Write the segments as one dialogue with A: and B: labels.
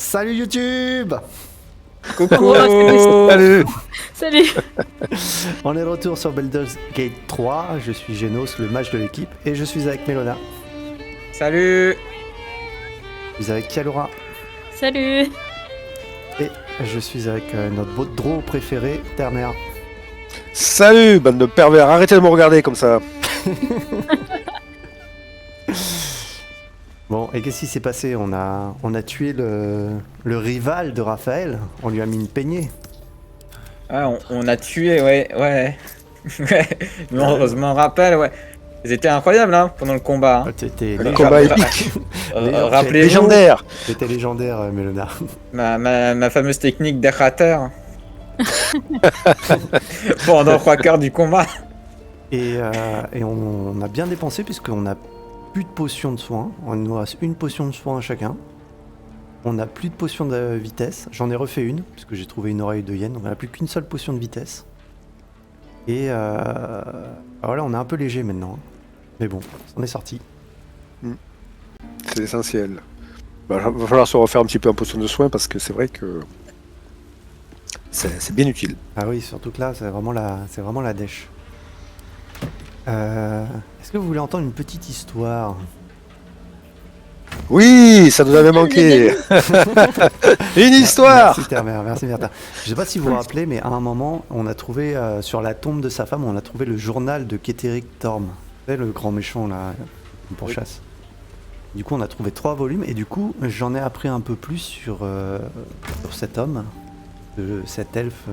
A: Salut YouTube.
B: Coucou.
C: Oh,
B: Salut.
C: Salut.
A: On est de retour sur Baldur's Gate 3, je suis Genos, le mage de l'équipe, et je suis avec Melona.
B: Salut.
A: Je suis avec Kialora,
C: Salut.
A: et je suis avec notre beau draw préféré, Terner.
D: Salut, bande de pervers, arrêtez de me regarder comme ça.
A: Bon, et qu'est-ce qui s'est passé? On a tué le rival de Raphaël, on lui a mis une peignée.
B: Ah, on a tué, ouais. Ouais, je m'en rappelle, ouais. Ils étaient incroyables, hein, pendant le combat. Hein.
A: C'était
D: Le combat épique,
B: Rappelez-vous
D: légendaire.
A: C'était légendaire, Melona.
B: ma fameuse technique d'errateur. Pendant 3 quarts du combat.
A: Et on a bien dépensé puisqu'on a plus de potions de soins. On nous reste une potion de soin à chacun. On n'a plus de potion de vitesse. J'en ai refait une puisque j'ai trouvé une oreille de hyène. On n'a plus qu'une seule potion de vitesse. Et voilà, on est un peu léger maintenant. Mais bon, on est sorti.
D: C'est l'essentiel. Bah, va falloir se refaire un petit peu en potion de soin parce que c'est vrai que c'est bien utile.
A: Ah oui, surtout que là, c'est vraiment la dèche. Est-ce que vous voulez entendre une petite histoire?
D: Oui, ça nous avait manqué. Une histoire.
A: Merci Termer, merci Bertha. Je sais pas si vous vous rappelez, mais à un moment, on a trouvé sur la tombe de sa femme, on a trouvé le journal de Keteric Thorm. Vous savez, le grand méchant là, pour chasse. Du coup, on a trouvé 3 volumes et du coup, j'en ai appris un peu plus sur cet homme, cet elfe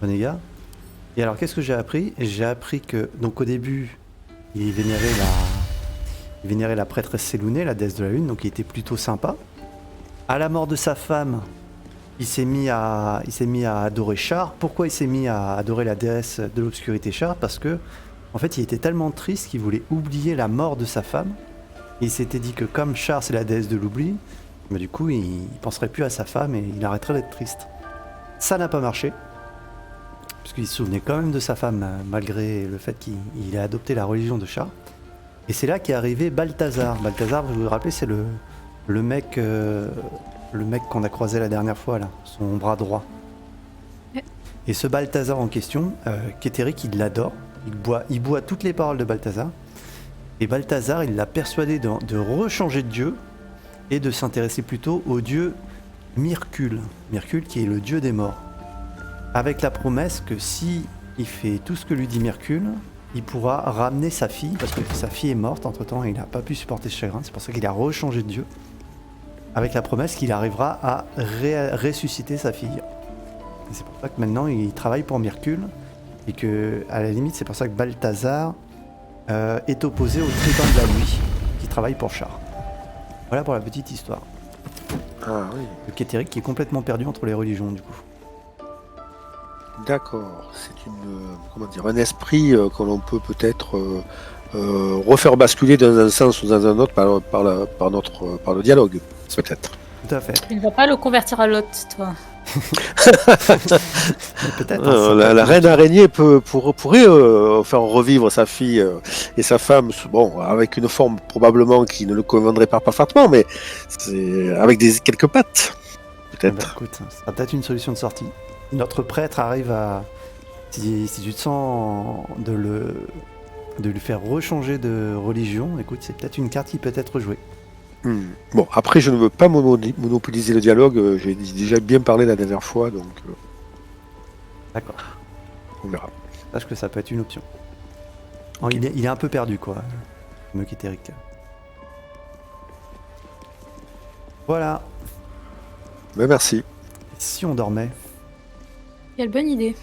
A: renégat. Et alors, qu'est-ce que j'ai appris? J'ai appris que, donc au début, il vénérait la prêtresse Sélouné, la déesse de la lune, donc il était plutôt sympa. À la mort de sa femme, il s'est mis à adorer Char. Pourquoi il s'est mis à adorer la déesse de l'obscurité Char? Parce que, en fait, il était tellement triste qu'il voulait oublier la mort de sa femme. Et il s'était dit que comme Char, c'est la déesse de l'oubli, bah, du coup, il penserait plus à sa femme et il arrêterait d'être triste. Ça n'a pas marché. Parce qu'il se souvenait quand même de sa femme, malgré le fait qu'il ait adopté la religion de Char. Et c'est là qu'est arrivé Balthazar. Balthazar, vous vous rappelez, c'est le mec qu'on a croisé la dernière fois, là, son bras droit.
C: Ouais.
A: Et ce Balthazar en question, Keteric, il l'adore. Il boit toutes les paroles de Balthazar. Et Balthazar, il l'a persuadé de rechanger de dieu et de s'intéresser plutôt au dieu Myrcule. Myrcule qui est le dieu des morts. Avec la promesse que si il fait tout ce que lui dit Myrcule, il pourra ramener sa fille, parce que sa fille est morte entre-temps et il n'a pas pu supporter ce chagrin, c'est pour ça qu'il a rechangé de dieu, avec la promesse qu'il arrivera à ressusciter sa fille. Et c'est pour ça que maintenant il travaille pour Myrcule, et que, à la limite, c'est pour ça que Balthazar est opposé au tribun de la nuit, qui travaille pour Char. Voilà pour la petite histoire.
D: Ah oui,
A: Le Keteric qui est complètement perdu entre les religions, du coup.
D: d'accord. C'est un esprit que l'on peut peut-être refaire basculer dans un sens ou dans un autre par le dialogue, peut-être.
A: Tout à fait.
C: Tu ne vas pas le convertir à l'autre, toi.
A: Mais peut-être. Hein,
D: La reine araignée pourrait faire revivre sa fille et sa femme, bon, avec une forme probablement qui ne le conviendrait pas parfaitement, mais c'est avec quelques pattes, peut-être.
A: Bah, écoute, ça sera peut-être une solution de sortie. Notre prêtre arrive à... Si tu te sens de lui faire rechanger de religion, écoute, c'est peut-être une carte qui peut être jouée.
D: Bon, après, je ne veux pas monopoliser le dialogue, j'ai déjà bien parlé la dernière fois, donc
A: D'accord.
D: on verra.
A: Sache que ça peut être une option. Oh, il est un peu perdu, quoi. Le Keteric. Voilà.
D: Mais merci.
A: Si on dormait.
C: Quelle bonne idée.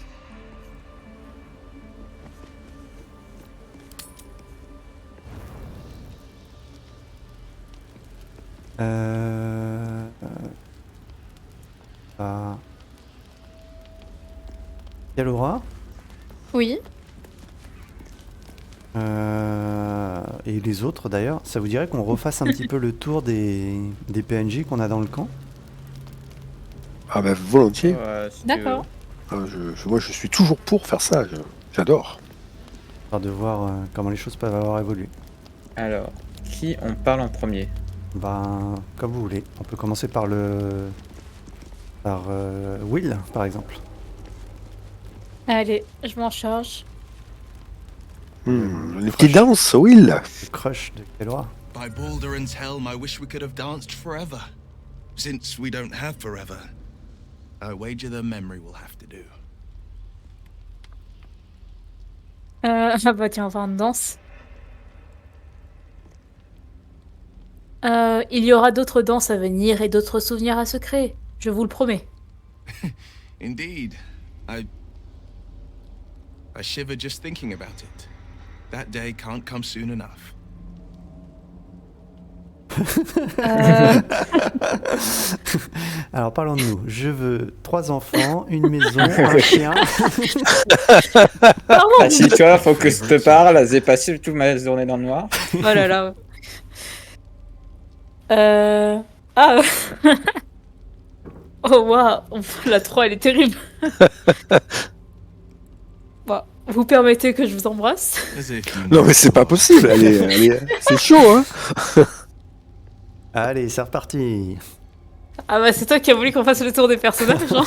A: Yalora
C: Oui.
A: et les autres d'ailleurs, ça vous dirait qu'on refasse un petit peu le tour des PNJ qu'on a dans le camp?
D: Ah ben volontiers.
B: Si tu
C: D'accord.
D: Ah, moi, je suis toujours pour faire ça. J'adore.
A: Histoire de voir comment les choses peuvent avoir évolué.
B: veux. Alors, qui on parle en premier?
A: Ben, comme vous voulez. On peut commencer par Will, par exemple.
C: Allez, je m'en charge.
D: Une petite danse, Will.
A: Le crush de Kelloa.
E: By Balduran's helm, I wish we could have danced forever. Since we don't have forever, I wager the memory will have to do.
C: Ah bah tiens, on va faire une danse. Il y aura d'autres danses à venir et d'autres souvenirs à se créer. Je vous le promets.
E: Indeed, I shiver just thinking about it. That day can't come soon enough.
A: Alors parlons de nous. Je veux 3 enfants, une maison, un chien.
C: Pardon.
B: Assis-toi, faut que je te parle. J'ai passé toute ma journée dans le noir.
C: Oh là là. Ah. Oh waouh. La 3 elle est terrible. Bon, vous permettez que je vous embrasse?
E: As if you
D: Non mais c'est pas possible, c'est chaud hein.
A: Allez, c'est reparti.
C: Ah bah c'est toi qui as voulu qu'on fasse le tour des personnages, hein.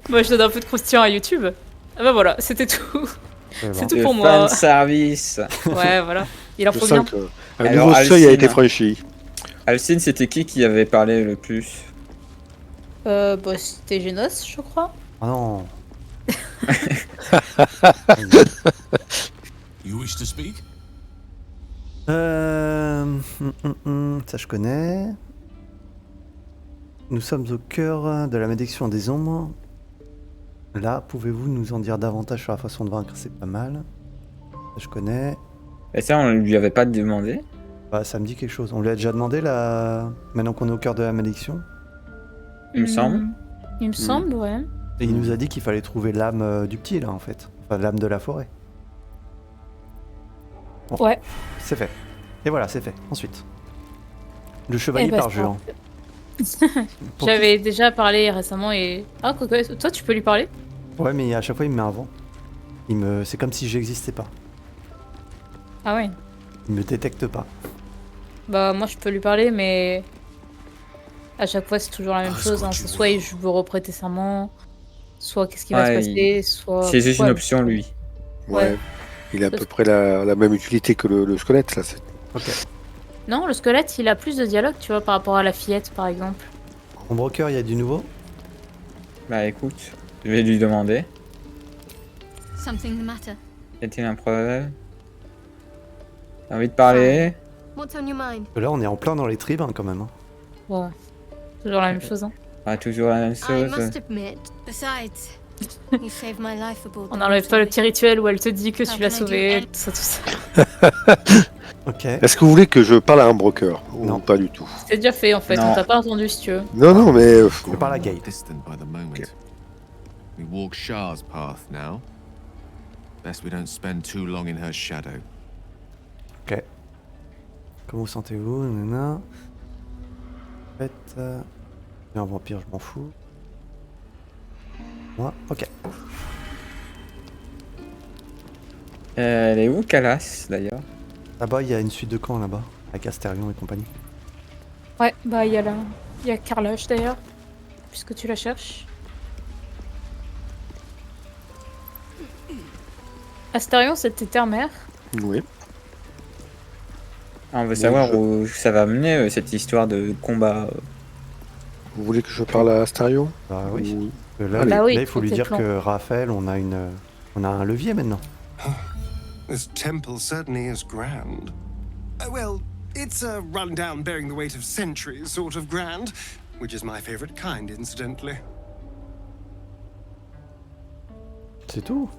C: Moi je donne un peu de croustillant à YouTube. Ah bah voilà, c'était tout.
A: C'est bon.
C: C'est tout
B: Le
C: pour moi.
B: fan service.
C: Ouais, voilà. Il en
D: Je
C: faut bien.
D: sens qu'un
B: Alors,
D: nouveau seuil a
B: Alcine.
D: été franchi.
B: Alcine, c'était qui avait parlé le plus?
C: Bah c'était Genos, je crois.
A: Oh non.
E: You wish to speak?
A: Ça je connais. Nous sommes au cœur de la malédiction des ombres. Là, pouvez-vous nous en dire davantage sur la façon de vaincre? C'est pas mal. Ça je connais.
B: Et ça, on lui avait pas demandé.
A: Bah, ça me dit quelque chose. On lui a déjà demandé là. Maintenant qu'on est au cœur de la malédiction.
B: Il me semble.
C: Il me semble, ouais.
A: Et il nous a dit qu'il fallait trouver l'âme du petit là en fait. Enfin l'âme de la forêt. Bon,
C: Ouais.
A: c'est fait. Et voilà, c'est fait. Ensuite. Le chevalier
C: Eh ben,
A: par
C: c'est
A: Juan. Pour
C: J'avais déjà parlé récemment et... Ah, quoi, toi tu peux lui parler?
A: qui- Ouais, mais à chaque fois il me met un vent. C'est comme si j'existais pas.
C: Ah ouais.
A: Il me détecte pas.
C: Bah moi je peux lui parler mais... À chaque fois c'est toujours la même chose, hein. C'est soit je veux reprêter serment, soit qu'est-ce qui va se
B: Ouais,
C: passer, soit...
B: C'est juste
C: Ouais.
B: une option, lui.
D: Ouais. Il a à peu près la même utilité que le squelette là.
A: Ok.
C: Non, le squelette il a plus de dialogue, tu vois, par rapport à la fillette par exemple.
A: En broker, il y a du nouveau.
B: Bah écoute, je vais lui demander.
F: Something the matter?
B: Y a-t-il un problème? T'as envie de parler?
F: What's on your mind?
A: Là, on est en plein dans les tribuns quand même. Hein.
C: Ouais. Toujours la même chose, hein.
B: Ah, toujours la même
F: I
B: chose.
F: must admit. Besides, you saved my life aboard
C: On
F: the
C: n'enlève pas le
F: Nautilus.
C: petit rituel où elle te dit que tu l'as
F: How can I
C: sauvé,
F: do
C: tout ça, tout ça.
A: Ok.
D: Est-ce que vous voulez que je parle à un broker? Ou
A: Non.
D: pas du tout.
C: C'est déjà fait en fait,
B: Non.
C: on t'a pas entendu si tu veux.
D: Non, non, mais
A: Je parle à Gate.
G: Distant by the moment.
D: Okay.
G: We walk Shah's path now. Best we don't spend too long in her shadow.
A: Ok. Comment vous sentez-vous? Nana. En fait, un vampire, je m'en fous. Moi, ok.
B: Elle est où, Calas, d'ailleurs?
A: Là-bas, il y a une suite de camps là-bas, avec Astérion et compagnie.
C: Ouais, bah il y a Carloche d'ailleurs, puisque tu la cherches. Astérion, c'était terre-mère.
D: oui.
B: Ah, on veut
D: Oui,
B: savoir
D: je-
B: où ça va mener, cette histoire de combat.
D: Vous voulez que je parle à Astarion?
A: Bah oui.
D: Ou-
A: Là,
C: Bah oui,
A: là, il faut lui
C: c'est
A: dire
C: le plan.
A: que Raphaël, on a un levier maintenant.
H: This temple certainly is grand. Well, it's a rundown bearing the weight of centuries sort of grand, which is my favorite kind, incidentally.
A: C'est tout.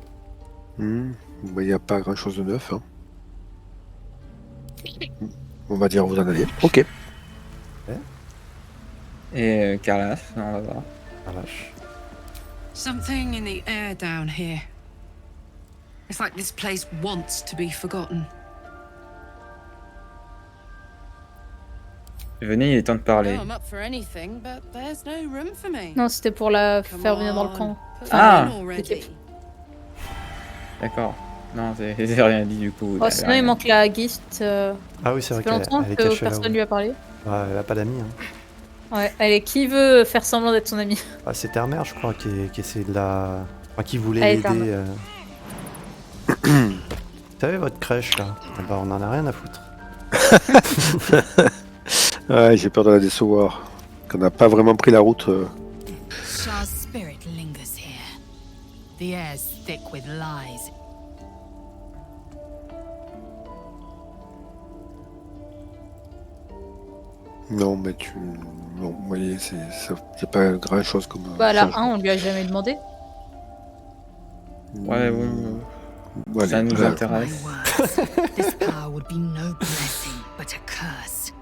D: Il n'y a pas grand chose de neuf. Hein. On va dire vous en allez. Ok.
B: Et Calas, on va voir.
A: Ah vache.
I: Something in the air down here. It's like this place wants to be forgotten.
B: Venez, il est temps de parler.
I: Oh, I'm up for anything, but there's no room for me.
C: Non, c'était pour la
I: Come
C: faire venir dans le
I: on,
C: camp.
I: put
B: Ah.
I: me in already.
C: l'équipe.
B: D'accord. Non, c'est rien dit du coup.
C: Oh, sinon, il manque la Gist.
A: Ah oui, c'est
C: Ça
A: vrai
C: fait
A: qu'elle
C: longtemps
A: elle est
C: que
A: cachée
C: personne
A: là-haut.
C: lui a parlé.
A: Ouais, elle a pas d'amis. Hein.
C: Ouais, elle est qui veut faire semblant d'être son amie.
A: Ah, c'est Terre-Mère, je crois, qui essayait de la... Enfin, qui voulait
C: Elle est
A: l'aider. Vous savez, votre crèche, là, eh ben, on en a rien à foutre.
D: Ouais, j'ai peur de la décevoir. Qu'on n'a pas vraiment pris la route.
J: Shah's spirit lingers here. The air's thick with lies.
D: Non, mais tu. Non, vous voyez, c'est pas grand chose comme.
C: Bah, la
D: changement.
C: 1, on lui a jamais demandé.
B: Ouais, bon.
D: Allez,
B: Ça nous
D: voilà.
B: intéresse.
J: My words. This power would be no blessing, but a curse.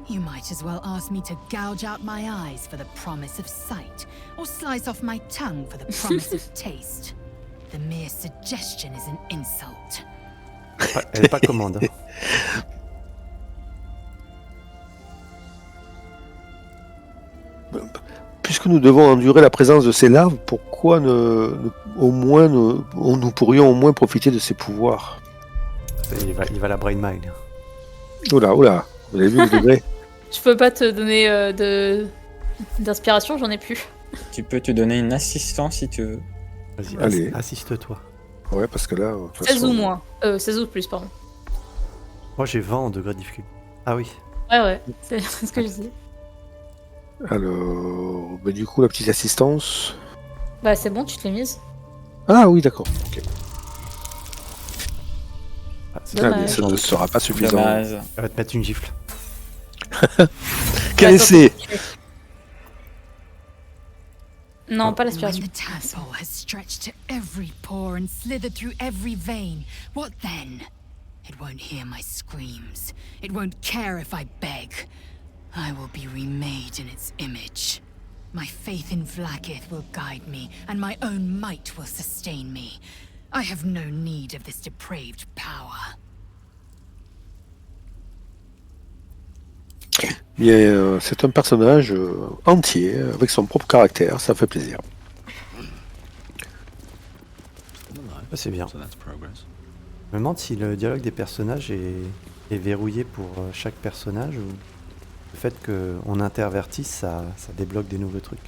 J: You might as well ask me to gouge out my eyes for the promise of sight, or slice off my tongue for the promise of taste. The mere suggestion is an insult.
A: Elle est pas commande. Hein.
D: Puisque nous devons endurer la présence de ces larves, pourquoi nous pourrions au moins profiter de ses pouvoirs?
A: Il va la brain mine.
D: Oula, oula, vous avez vu le degré?
C: Je peux pas te donner d'inspiration, j'en ai plus.
B: Tu peux te donner une assistance si tu veux.
A: Vas-y,
D: Allez.
A: assiste-toi.
D: Ouais, parce que là. de toute
C: 16
D: façon-
C: ou moins. 16 ou plus, pardon.
A: Moi, j'ai 20 en degré de difficulté. Ah oui.
C: Ouais, c'est ce que je dis.
D: Alors. Bah, du coup, la petite assistance.
C: Bah, c'est bon, tu te l'es mise.
D: Ah oui, d'accord. Ok.
A: Ah, c'est-
C: Dommage.
D: Ah, mais ça ne sera pas suffisant.
B: Dommage.
A: Elle va te mettre une gifle.
D: Quel
C: Bah,
D: essai!
C: Non, pas
J: When
C: l'aspiration.
J: the tassel has stretched to every pore and slithered through every vein, what then? It won't hear my screams. It won't care if I beg. I will be remade in its image. My faith in Vlaakith will guide me, and my own might will sustain me. I have no need of this depraved power.
D: Bien, c'est un personnage entier, avec son propre caractère, ça fait plaisir.
A: Ah, c'est bien.
G: So that's progress.
A: Je me demande si le dialogue des personnages est verrouillé pour chaque personnage ou le fait qu'on intervertisse, ça débloque des nouveaux trucs.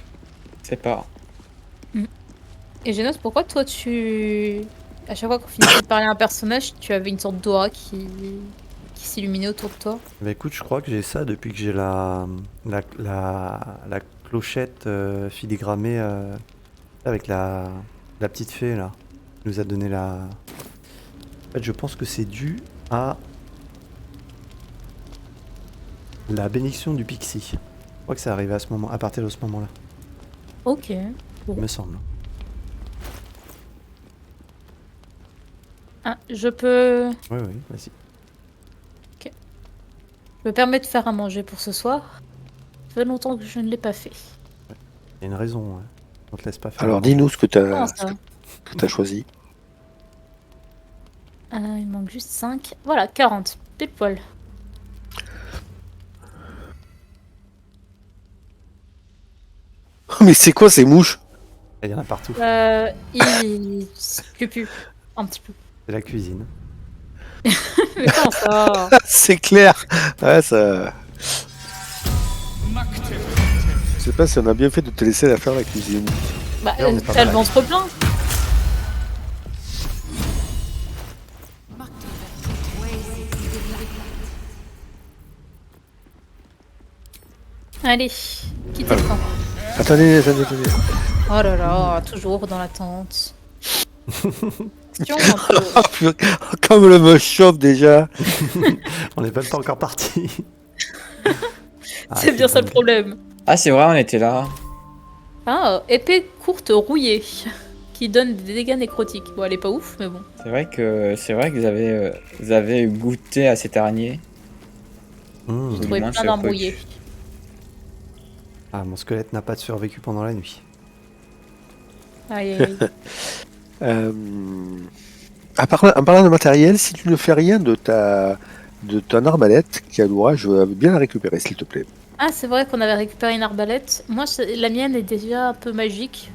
B: C'est pas.
C: Et Génos, pourquoi toi tu. À chaque fois qu'on finissait de parler à un personnage, tu avais une sorte d'aura qui s'illuminait autour de toi?
A: Bah écoute, je crois que j'ai ça depuis que j'ai la clochette filigrammée avec la petite fée là. Qui nous a donné la. En fait, je pense que c'est dû à la bénédiction du Pixie. Je crois que c'est arrivé à ce moment, à partir de ce moment-là,
C: Ok.
A: il me semble.
C: Ah, je peux
A: Oui, oui, vas-y.
C: me permettre de faire à manger pour ce soir. Ça fait longtemps que je ne l'ai pas fait.
A: Il y a une raison, ouais. On te laisse pas faire.
D: Alors dis-nous ce que tu
C: Comment ça?
D: as choisi.
C: Il me manque juste 5. Voilà, 40. Pile poil.
D: Mais c'est quoi ces mouches?
A: Il y en a partout.
C: Il pue un petit peu.
A: C'est la cuisine.
C: Mais comment ça?
D: C'est clair. Ouais, ça. Je sais pas si on a bien fait de te laisser la faire la cuisine.
C: Bah,
A: Là, on est pas
C: t'as le
A: mal.
C: ventre plein. Allez, quittez le camp.
D: Attendez.
C: Oh là là, toujours dans l'attente. Question un peu.
D: Comme le me chauffe déjà.
A: On n'est même pas encore parti.
C: C'est bien ça le problème.
B: Ah, c'est vrai, on était là.
C: Ah, épée courte rouillée. Qui donne des dégâts nécrotiques. Bon, elle est pas ouf, mais bon.
B: C'est vrai que vous avez goûté à cette araignée.
A: Mmh.
B: J'ai
C: Trouvé
B: moins de
C: plein d'arbres
B: surpris.
C: rouillés.
A: Ah, mon squelette n'a pas survécu pendant la nuit.
C: Aïe aïe aïe.
D: En parlant de matériel, si tu ne fais rien de ton arbalète, Kiadora, je veux bien la récupérer, s'il te plaît.
C: Ah, c'est vrai qu'on avait récupéré une arbalète. Moi, la mienne est déjà un peu magique.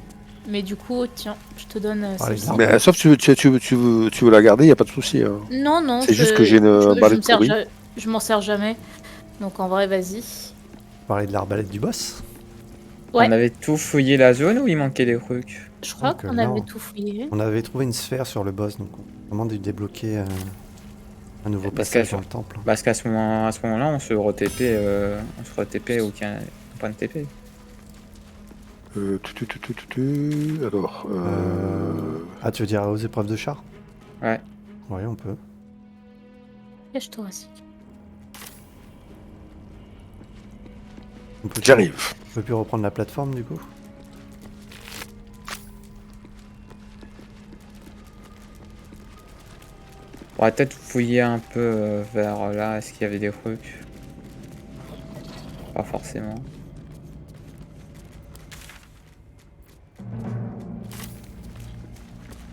C: Mais du coup, tiens, je te donne celle-ci.
A: les
D: Mais sauf si tu veux la garder, y a pas de souci. Hein.
C: Non,
D: C'est juste que j'ai une balle pourrie.
C: Je m'en sers jamais. Donc en vrai, vas-y.
A: Parler de l'arbalète du boss.
C: Ouais.
B: On avait tout fouillé la zone ou il manquait des trucs?
C: Je crois
A: Donc,
C: qu'on
A: là,
C: avait tout fouillé.
A: On avait trouvé une sphère sur le boss, donc on a vraiment dû débloquer un nouveau
B: Parce
A: passage
B: qu'à-
A: dans le temple.
B: Parce qu'à ce moment-là, on se re-TP au point de TP.
D: Alors.
A: Ah, tu veux dire aux épreuves de char?
B: Ouais.
A: Oui, on peut.
C: Cache thoracique.
A: On peut
D: J'arrive.
A: On peut plus reprendre la plateforme du coup?
B: On va peut-être fouiller un peu vers là. Est-ce qu'il y avait des trucs? Pas forcément.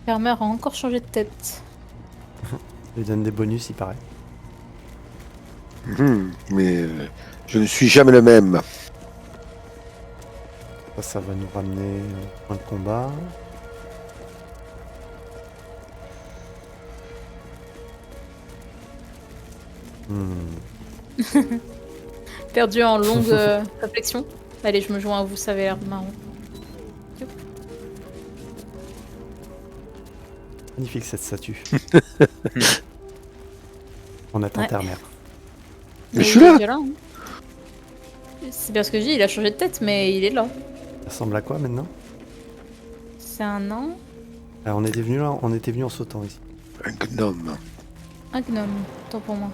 C: Farmer a encore changé de tête.
A: Il lui donne des bonus, il paraît.
D: Mais je ne suis jamais le même.
A: Ça va nous ramener au point de combat.
C: Perdu en longue réflexion. Allez, je me joins à vous, ça avait l'air marrant.
A: Magnifique cette statue. On attend
C: Ouais.
A: Terre-Mère.
D: Mais je
C: il
D: suis
C: est
D: là.
C: déjà hein. C'est bien ce que je dis, il a changé de tête, mais il est là.
A: Ça ressemble à quoi maintenant?
C: C'est un nain,
A: Ah, on était venu là, on était venu en sautant ici.
D: Un gnome.
C: un gnome, tant pour moi.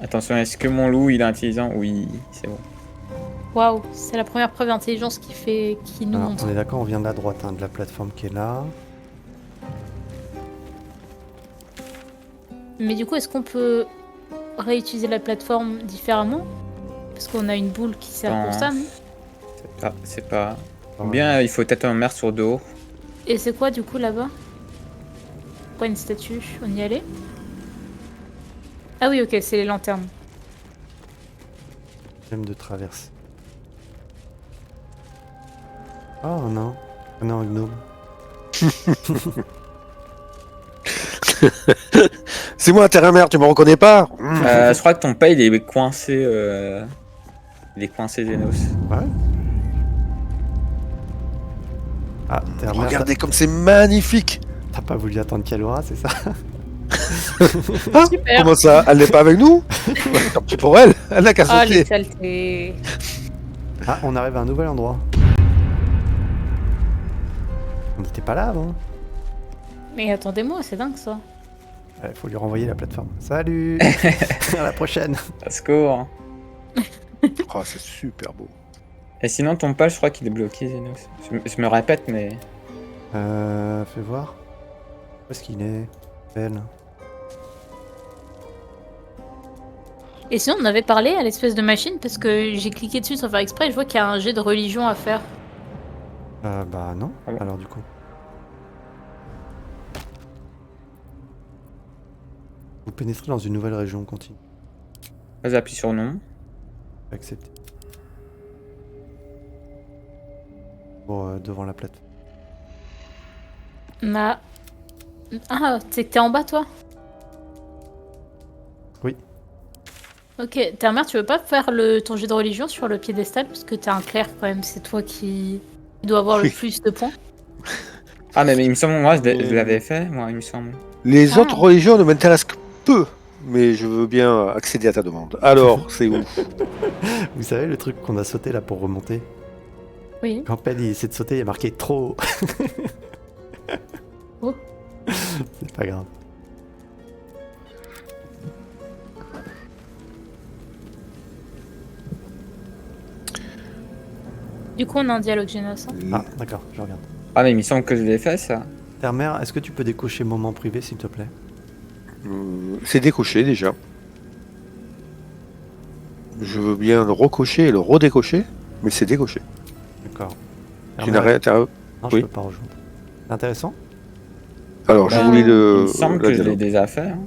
B: Attention, est-ce que mon loup il est intelligent? Oui, c'est bon.
C: Waouh, c'est la première preuve d'intelligence qui nous
A: Alors,
C: montre.
A: on est d'accord, on vient de la droite, hein, de la plateforme qui est là.
C: Mais du coup, est-ce qu'on peut réutiliser la plateforme différemment? Parce qu'on a une boule qui sert pour ça, non?
B: C'est pas. Ou
A: Ouais.
B: bien il faut peut-être un mer sur dos.
C: Et c'est quoi du coup là-bas? Quoi, une statue? On y allait? Ah oui, ok, c'est les lanternes.
A: J'aime de traverser. Oh non. Oh non, un gnome.
D: C'est moi, Terre-Mère, tu me reconnais pas?
B: Je crois que ton père il est coincé. Il est coincé Zenos.
A: Ouais. Ah, Terre-Mère,
D: Regardez comme c'est magnifique.
A: t'as pas voulu attendre Kalora, c'est ça?
D: Hein?
C: Super.
D: Comment ça? Elle n'est pas avec nous? Tant pis pour elle. Elle n'a qu'à
C: Ah, les
D: sauter.
C: saletés.
A: Ah, on arrive à un nouvel endroit. On n'était pas là avant.
C: Mais attendez-moi, c'est dingue ça.
A: Il faut lui renvoyer la plateforme. Salut. À la prochaine.
B: À secours.
D: Oh, c'est super beau.
B: Et sinon, ton pal, je crois qu'il est bloqué, Zenos. Je me répète, mais.
A: Fais voir. Où est-ce qu'il est? Belle.
C: Et sinon, on avait parlé à l'espèce de machine parce que j'ai cliqué dessus sans faire exprès et je vois qu'il y a un jet de religion à faire.
A: Bah non.
B: Ah bon.
A: Alors du coup. Vous pénétrez dans une nouvelle région, continue.
B: Vas-y, appuie sur non.
A: Accepter. Bon, devant la plateforme.
C: Ah, c'est que t'es en bas toi?
A: Oui.
C: Ok, Terre-Mère, tu veux pas faire ton jet de religion sur le piédestal parce que t'es un clerc quand même, c'est toi qui doit avoir le
D: Oui.
C: plus de points.
B: Ah, mais il me semble, moi, je l'avais fait, moi, il me semble.
D: Les
C: Ah.
D: autres religions ne m'intéressent que peu, mais je veux bien accéder à ta demande. Alors, c'est où?
A: Vous savez le truc qu'on a sauté là pour remonter?
C: Oui.
A: Quand Pell il essaie de sauter, il y a marqué trop.
C: Oh.
A: C'est pas grave.
C: Du coup, on a un dialogue Génos. Hein.
A: Ah, d'accord, je regarde.
B: Ah, mais il me semble que je l'ai fait, ça.
A: Terre-Mère, est-ce que tu peux décocher moment privé s'il te plaît?
D: C'est décoché déjà. Je veux bien le recocher et le redécocher, mais c'est décoché.
A: D'accord.
D: Tu n'as rien.
A: Non, je
D: Oui.
A: peux pas rejoindre. C'est intéressant?
D: Alors, je
C: Bah,
D: voulais
B: Il
D: le.
B: me semble
D: la
B: que je l'ai
D: dialogue.
B: déjà fait. Hein.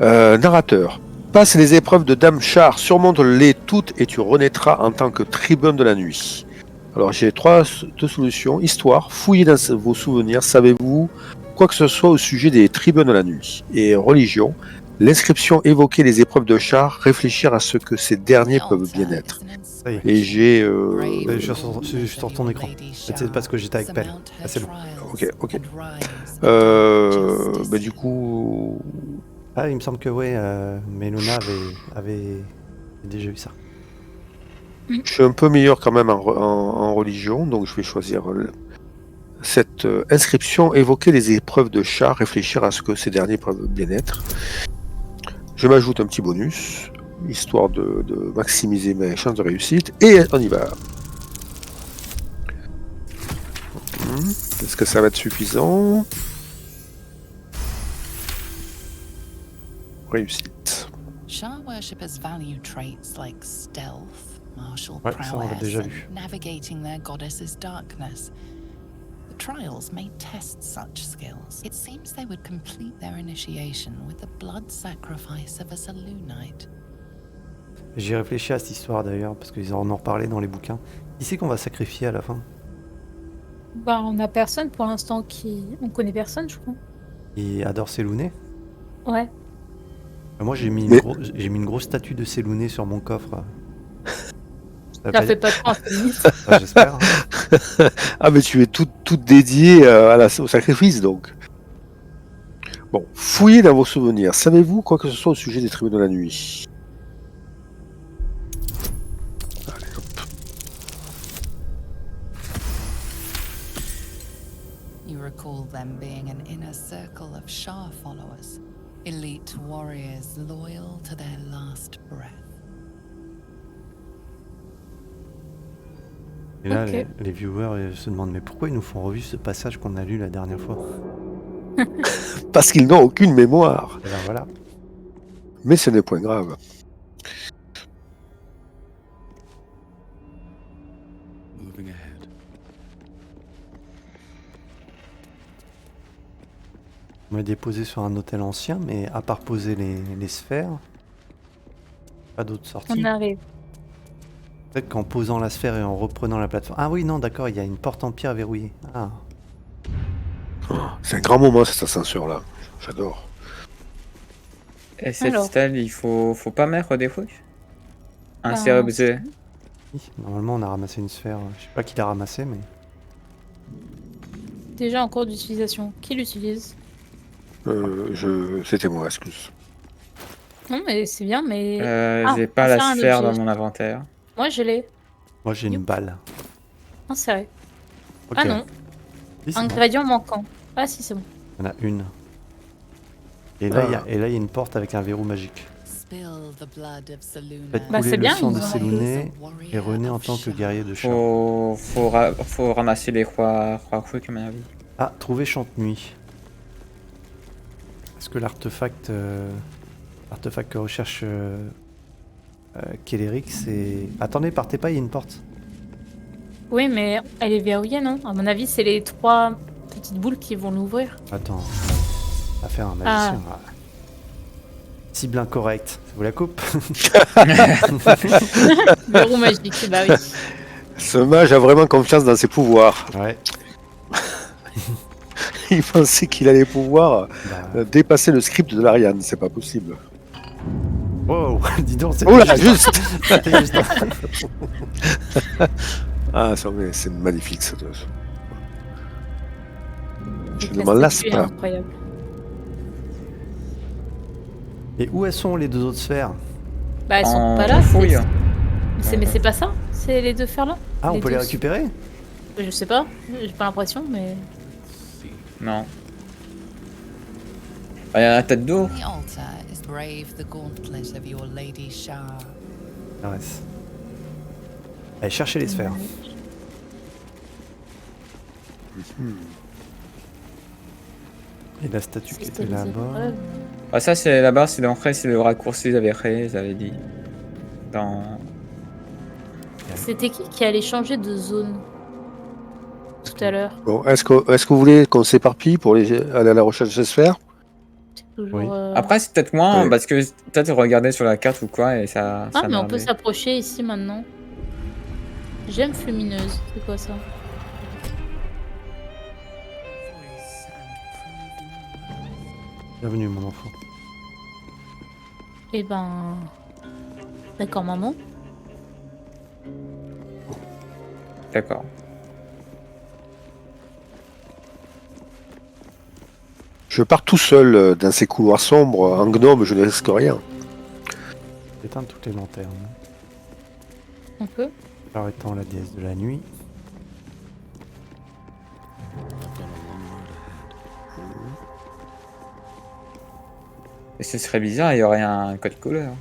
D: Narrateur. Passe les épreuves de Dame Char, surmonte-les toutes et tu renaîtras en tant que tribun de la nuit. Alors j'ai deux solutions. Histoire, fouillez dans vos souvenirs, savez-vous quoi que ce soit au sujet des tribuns de la nuit. Et religion, l'inscription évoquait les épreuves de Char, réfléchir à ce que ces derniers peuvent bien être.
A: Ça y est.
D: Et j'ai...
A: Je suis sur ton écran. C'est parce que j'étais avec Pelle. Ah, c'est bon.
D: Ok. Du coup...
A: Ah, il me semble que ouais, Melona avait déjà eu ça.
D: Je suis un peu meilleur quand même en religion, donc je vais choisir cette inscription, évoquer les épreuves de Char, réfléchir à ce que ces derniers peuvent bien être. Je m'ajoute un petit bonus, histoire de maximiser mes chances de réussite, et on y va. Est-ce que ça va être suffisant? Réussite.
K: Shah worshippers value traits like stealth, martial
A: Ouais, ça on l'a
K: prowess,
A: déjà
K: and
A: vu.
K: navigating their goddess's darkness. The trials may test such skills. It seems they would complete their initiation with the blood sacrifice of a Selûnite.
A: J'ai réfléchi à cette histoire d'ailleurs, parce qu'ils en ont reparlé dans les bouquins. Qui c'est qu'on va sacrifier à la fin?
C: Bah, on a personne pour l'instant qui. On connaît personne, je crois.
A: Il adore Selûné.
C: Ouais.
A: Moi j'ai mis, une grosse statue de Selûné sur mon coffre.
C: Ça fait pas de point, féministe.
A: Ouais, j'espère.
D: Ah mais tu es toute dédiée au sacrifice donc. Bon, fouillez dans vos souvenirs. Savez-vous quoi que ce soit au sujet des tribus de la nuit? Allez hop.
K: You recall them being an inner circle of Shah followers, elite warriors loyal to their last breath.
A: Et là,
C: Ok.
A: les viewers se demandent mais pourquoi ils nous font revivre ce passage qu'on a lu la dernière fois?
D: Parce qu'ils n'ont aucune mémoire.
A: Et ben voilà.
D: Mais ce n'est point grave.
G: Moving ahead.
A: On m'a déposé sur un hôtel ancien, mais à part poser les sphères, pas d'autres sorties.
C: On arrive.
A: Peut-être qu'en posant la sphère et en reprenant la plateforme. Ah oui, non, d'accord, il y a une porte en pierre verrouillée. Ah.
D: C'est un grand moment cette ascension-là. J'adore.
B: Et cette
C: Alors.
B: stèle, il faut pas mettre des fouilles. Un
C: Ben,
B: c'est objet.
A: Oui, normalement, on a ramassé une sphère. Je sais pas qui l'a ramassé, mais.
C: Déjà en cours d'utilisation. Qui l'utilise?
D: C'était moi, excuse.
C: Non, mais c'est bien, mais.
B: J'ai
C: on
B: pas
C: fait
B: la
C: un
B: sphère
C: objet.
B: dans mon inventaire.
C: Moi, je l'ai.
A: Moi, j'ai une balle.
C: Inséré.
A: Ok.
C: Ah non,
A: Oui, c'est bon.
C: ingrédient manquant. Ah si, c'est bon.
A: Il y en a une. Et là, il y a une porte avec un verrou magique.
K: Spill the blood of Selûne.
A: Faites
C: Bah,
A: couler
C: c'est
A: le
C: bien,
A: sang de
C: ils ont-
A: Selûné et renaît en tant que guerrier de Char.
B: Faut ramasser les trois trucs à mon avis.
A: Ah, trouver Chante-Nuit. Est-ce que l'artefact que recherche Kéléric, c'est... Attendez, partez pas, il y a une porte.
C: Oui, mais elle est verrouillée, non? À mon avis, c'est les 3 petites boules qui vont l'ouvrir.
A: Attends, on va faire un magicien. Ah. Cible incorrecte, ça vous la coupe?
C: Verrou magique, bah oui.
D: Ce mage a vraiment confiance dans ses pouvoirs.
A: Ouais.
D: Il pensait qu'il allait pouvoir
A: Bah...
D: dépasser le script de l'Ariane. C'est pas possible.
A: Wow, dis donc, c'est...
D: Oh là, juste
A: C'était juste.
D: Ah, c'est magnifique cette chose. Je
C: Donc,
D: ne
C: la
D: m'en lasse
C: statue est
D: pas.
C: incroyable.
A: Et où elles sont les deux autres sphères?
C: Bah elles sont
B: En
C: pas là.
B: fouille.
C: Mais c'est pas ça? C'est les deux fers là?
A: Ah, on peut les
C: deux-
A: récupérer?
C: Je sais pas, j'ai pas l'impression, mais.
B: Non. Il y a la tête d'eau.
K: The altar is brave the gauntlet of your lady Shah.
A: Ça reste. Allez, cherchez les sphères. Et la statue qui était là-bas.
B: Ah, ça, c'est là-bas, c'est l'entrée, c'est le raccourci qu'ils avaient créé, ils avaient dit. Dans.
C: C'était qui allait changer de zone tout à l'heure?
D: Bon, est-ce que vous voulez qu'on s'éparpille pour aller à la recherche de ces sphères?
C: Toujours.
A: Oui.
B: Après, c'est peut-être moins
D: Oui.
B: parce que peut-être regarder sur la carte ou quoi et ça.
C: Ah,
B: ça
C: mais on
B: m'a
C: peut
B: amené.
C: s'approcher ici maintenant. Gemme lumineuse, c'est quoi ça?
A: Bienvenue, mon enfant.
C: Eh ben. D'accord, maman.
B: D'accord.
D: Je pars tout seul dans ces couloirs sombres. En gnome, je ne risque rien.
A: Éteindre toutes les lanternes.
C: On peut.
A: Alors étant la déesse de la nuit.
B: Et ce serait bizarre, il y aurait un code couleur.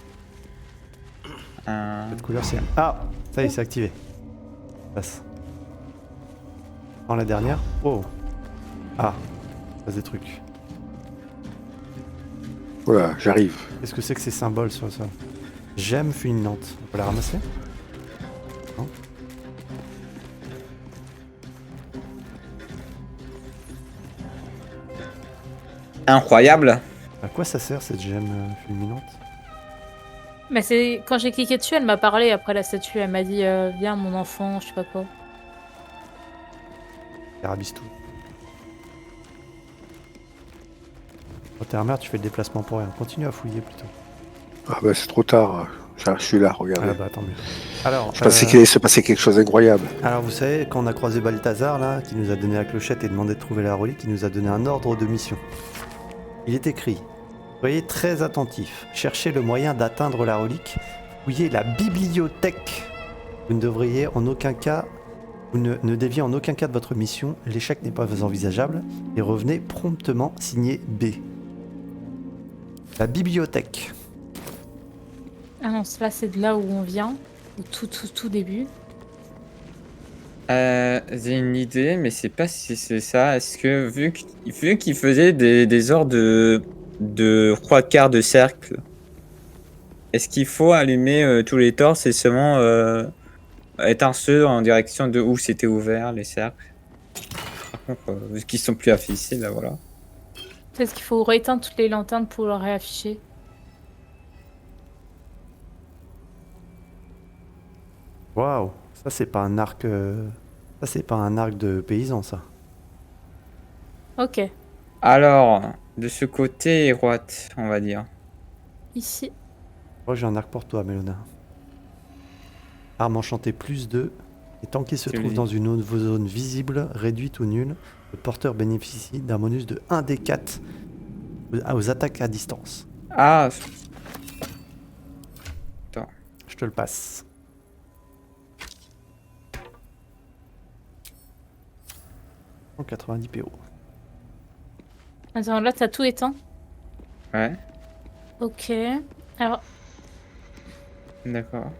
A: Cette couleur c'est... Ah, ça y est, c'est activé. Passe. Dans la dernière. Oh. Ah, ça passe des trucs.
D: Voilà, j'arrive.
A: Qu'est-ce que c'est que ces symboles sur ça? Gemme fulminante. On peut la ramasser? Non.
B: Incroyable.
A: À quoi ça sert cette gemme fulminante?
C: Mais c'est quand j'ai cliqué dessus, elle m'a parlé après la statue. Elle m'a dit viens mon enfant, je sais pas quoi.
A: Carabisse tout. Oh, t'es un merde, tu fais le déplacement pour rien. Continue à fouiller plutôt.
D: Ah bah c'est trop tard. Je suis là, regardez.
A: Ah bah tant mieux. Alors,
D: Je pensais qu'il allait se passer quelque chose d'incroyable.
A: alors vous savez, quand on a croisé Balthazar là, qui nous a donné la clochette et demandé de trouver la relique, il nous a donné un ordre de mission. Il est écrit: soyez très attentifs, cherchez le moyen d'atteindre la relique, fouillez la bibliothèque. Vous ne devriez en aucun cas, vous ne déviez en aucun cas de votre mission, l'échec n'est pas envisageable, et revenez promptement signé B. La bibliothèque.
C: Ah non, là c'est de là où on vient. Au tout début.
B: J'ai une idée, mais je sais pas si c'est ça. Est-ce que vu qu'il faisait des ordres de trois quarts de cercle, est-ce qu'il faut allumer tous les torches et seulement éteindre ceux en direction de où c'était ouvert les cercles? Par contre, vu qu'ils sont plus affichés, là voilà.
C: Peut-être qu'il faut rééteindre toutes les lanternes pour le réafficher.
A: Waouh, ça c'est pas un arc. Ça c'est pas un arc de paysan ça.
C: Ok.
B: Alors, de ce côté droite, on va dire.
C: Ici.
A: Moi j'ai un arc pour toi, Mélona. Arme enchantée plus 2. Et tant qu'il se
B: Tu
A: trouve
B: lis.
A: dans une autre zone visible, réduite ou nulle, le porteur bénéficie d'un bonus de 1d4 aux attaques à distance.
B: Ah,
A: Je te le passe. En 90 PO.
C: Attends, là t'as tout éteint.
B: ouais,
C: Ok. Alors,
B: d'accord.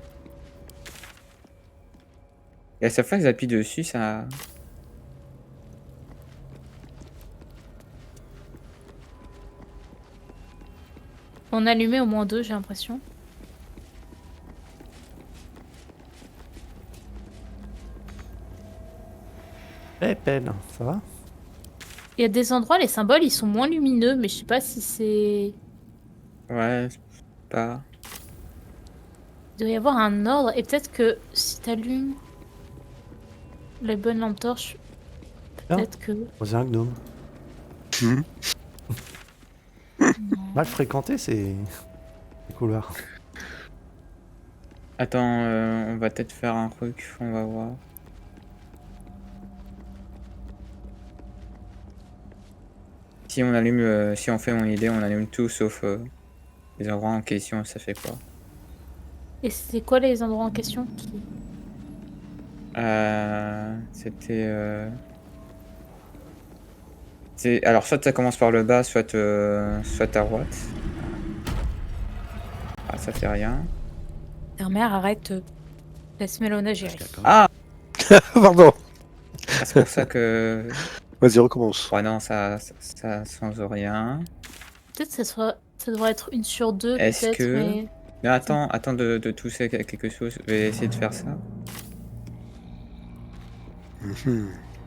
B: Et à chaque fois que j'appuie dessus, ça...
C: on a allumé au moins 2, j'ai l'impression.
A: Eh peine, ça va?
C: Il y a des endroits, les symboles, ils sont moins lumineux, mais je sais pas si c'est...
B: Ouais, pas...
C: Il doit y avoir un ordre, et peut-être que si t'allumes les bonnes lampes torches, peut-être que...
A: Oh, c'est un gnome. Mal fréquenté ces couloirs.
B: Attends, on va peut-être faire un truc, on va voir. Si on allume, si on fait mon idée, on allume tout sauf les endroits en question, ça fait quoi?
C: Et c'est quoi les endroits en question
B: C'était... Alors soit ça commence par le bas, soit soit à droite. Ah, ça fait rien.
C: Ta mère, arrête. Laisse Mélona gérer.
B: Ah,
D: Pardon.
B: c'est pour ça que...
D: Vas-y, recommence.
B: Ouais, non, ça change rien.
C: Peut-être que ça devrait être 1 sur 2,
B: Est-ce
C: peut-être,
B: que...
C: mais...
B: Mais attends de tousser quelque chose. Je vais essayer de faire ça.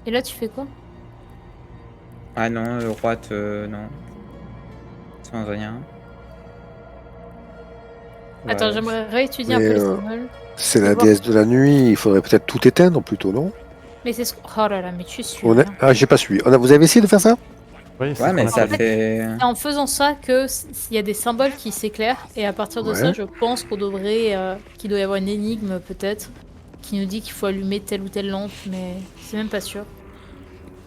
C: Et là, tu fais quoi?
B: Ah non, droite, non. Sans rien.
C: Attends,
B: Ouais.
C: j'aimerais réétudier un
D: Mais,
C: peu les symboles.
D: C'est la
C: Faut voir.
D: déesse de la nuit, il faudrait peut-être tout éteindre plutôt, non?
C: Mais c'est ce... Oh là là, mais tu suis.
D: On a... Ah, j'ai pas suivi. Vous avez essayé de faire ça?
A: Oui, c'est
B: Ouais,
A: ce
B: mais
A: qu'on a
B: ça
A: fait.
B: fait.
C: C'est en faisant ça que s'il y a des symboles qui s'éclairent, et à partir de
D: Ouais.
C: ça, je pense qu'on devrait, qu'il doit y avoir une énigme peut-être, qui nous dit qu'il faut allumer telle ou telle lampe, mais c'est même pas sûr.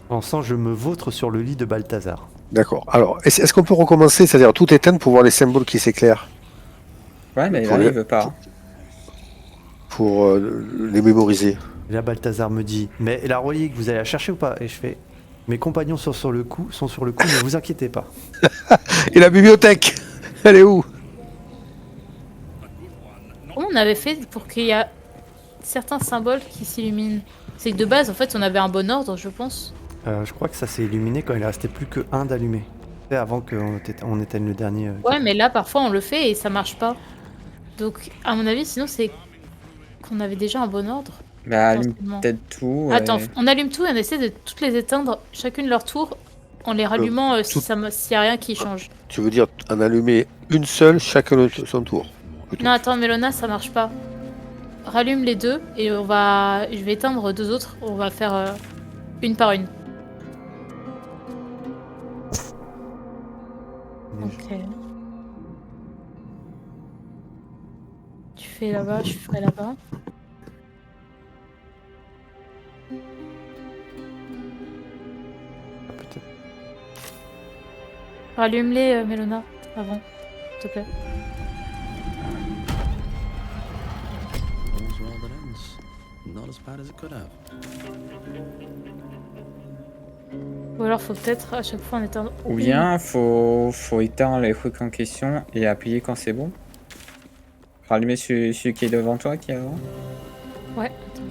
A: En sens, je me vautre sur le lit de Balthazar.
D: D'accord. Alors, est-ce qu'on peut recommencer, c'est-à-dire tout éteindre pour voir les symboles qui s'éclairent?
B: Ouais, mais
D: Pour
B: là,
D: les-
B: il veut pas.
D: Pour les mémoriser.
A: Et là, Balthazar me dit, mais la relique, vous allez la chercher ou pas? Et je fais, mes compagnons sont sur le coup, ne vous inquiétez pas.
D: Et la bibliothèque? Elle est où?
C: Comment on avait fait pour qu'il y a certains symboles qui s'illuminent? C'est que de base, en fait, on avait un bon ordre, je pense.
A: Je crois que ça s'est illuminé quand il restait plus que un d'allumé. C'est avant qu'on éteigne le dernier.
C: Ouais, mais là, parfois, on le fait et ça marche pas. Donc, à mon avis, sinon, c'est qu'on avait déjà un bon ordre.
B: Bah, allume
C: Forcément.
B: peut-être tout.
C: Attends,
B: et-
C: on allume tout et on essaie de toutes les éteindre, chacune leur tour, en les rallumant
D: tout-
C: s'il y a rien qui change.
D: Tu veux dire en allumer une seule, chacun de son tour? plutôt.
C: Non, attends, Mélona, ça marche pas. Rallume les deux et je vais éteindre deux autres. On va faire une par une. Ok. Tu fais là-bas, je ferai là-bas.
A: Ah, peut-être.
C: Rallume-les, Mélona, avant, s'il te plaît.
L: All's well that ends. Not as bad as it could have.
C: Ou alors faut peut-être à chaque fois en éteindre.
B: Ou bien, faut éteindre les trucs en question et appuyer quand c'est bon. Rallumer celui qui est devant toi, qui est avant.
C: Ouais, attends.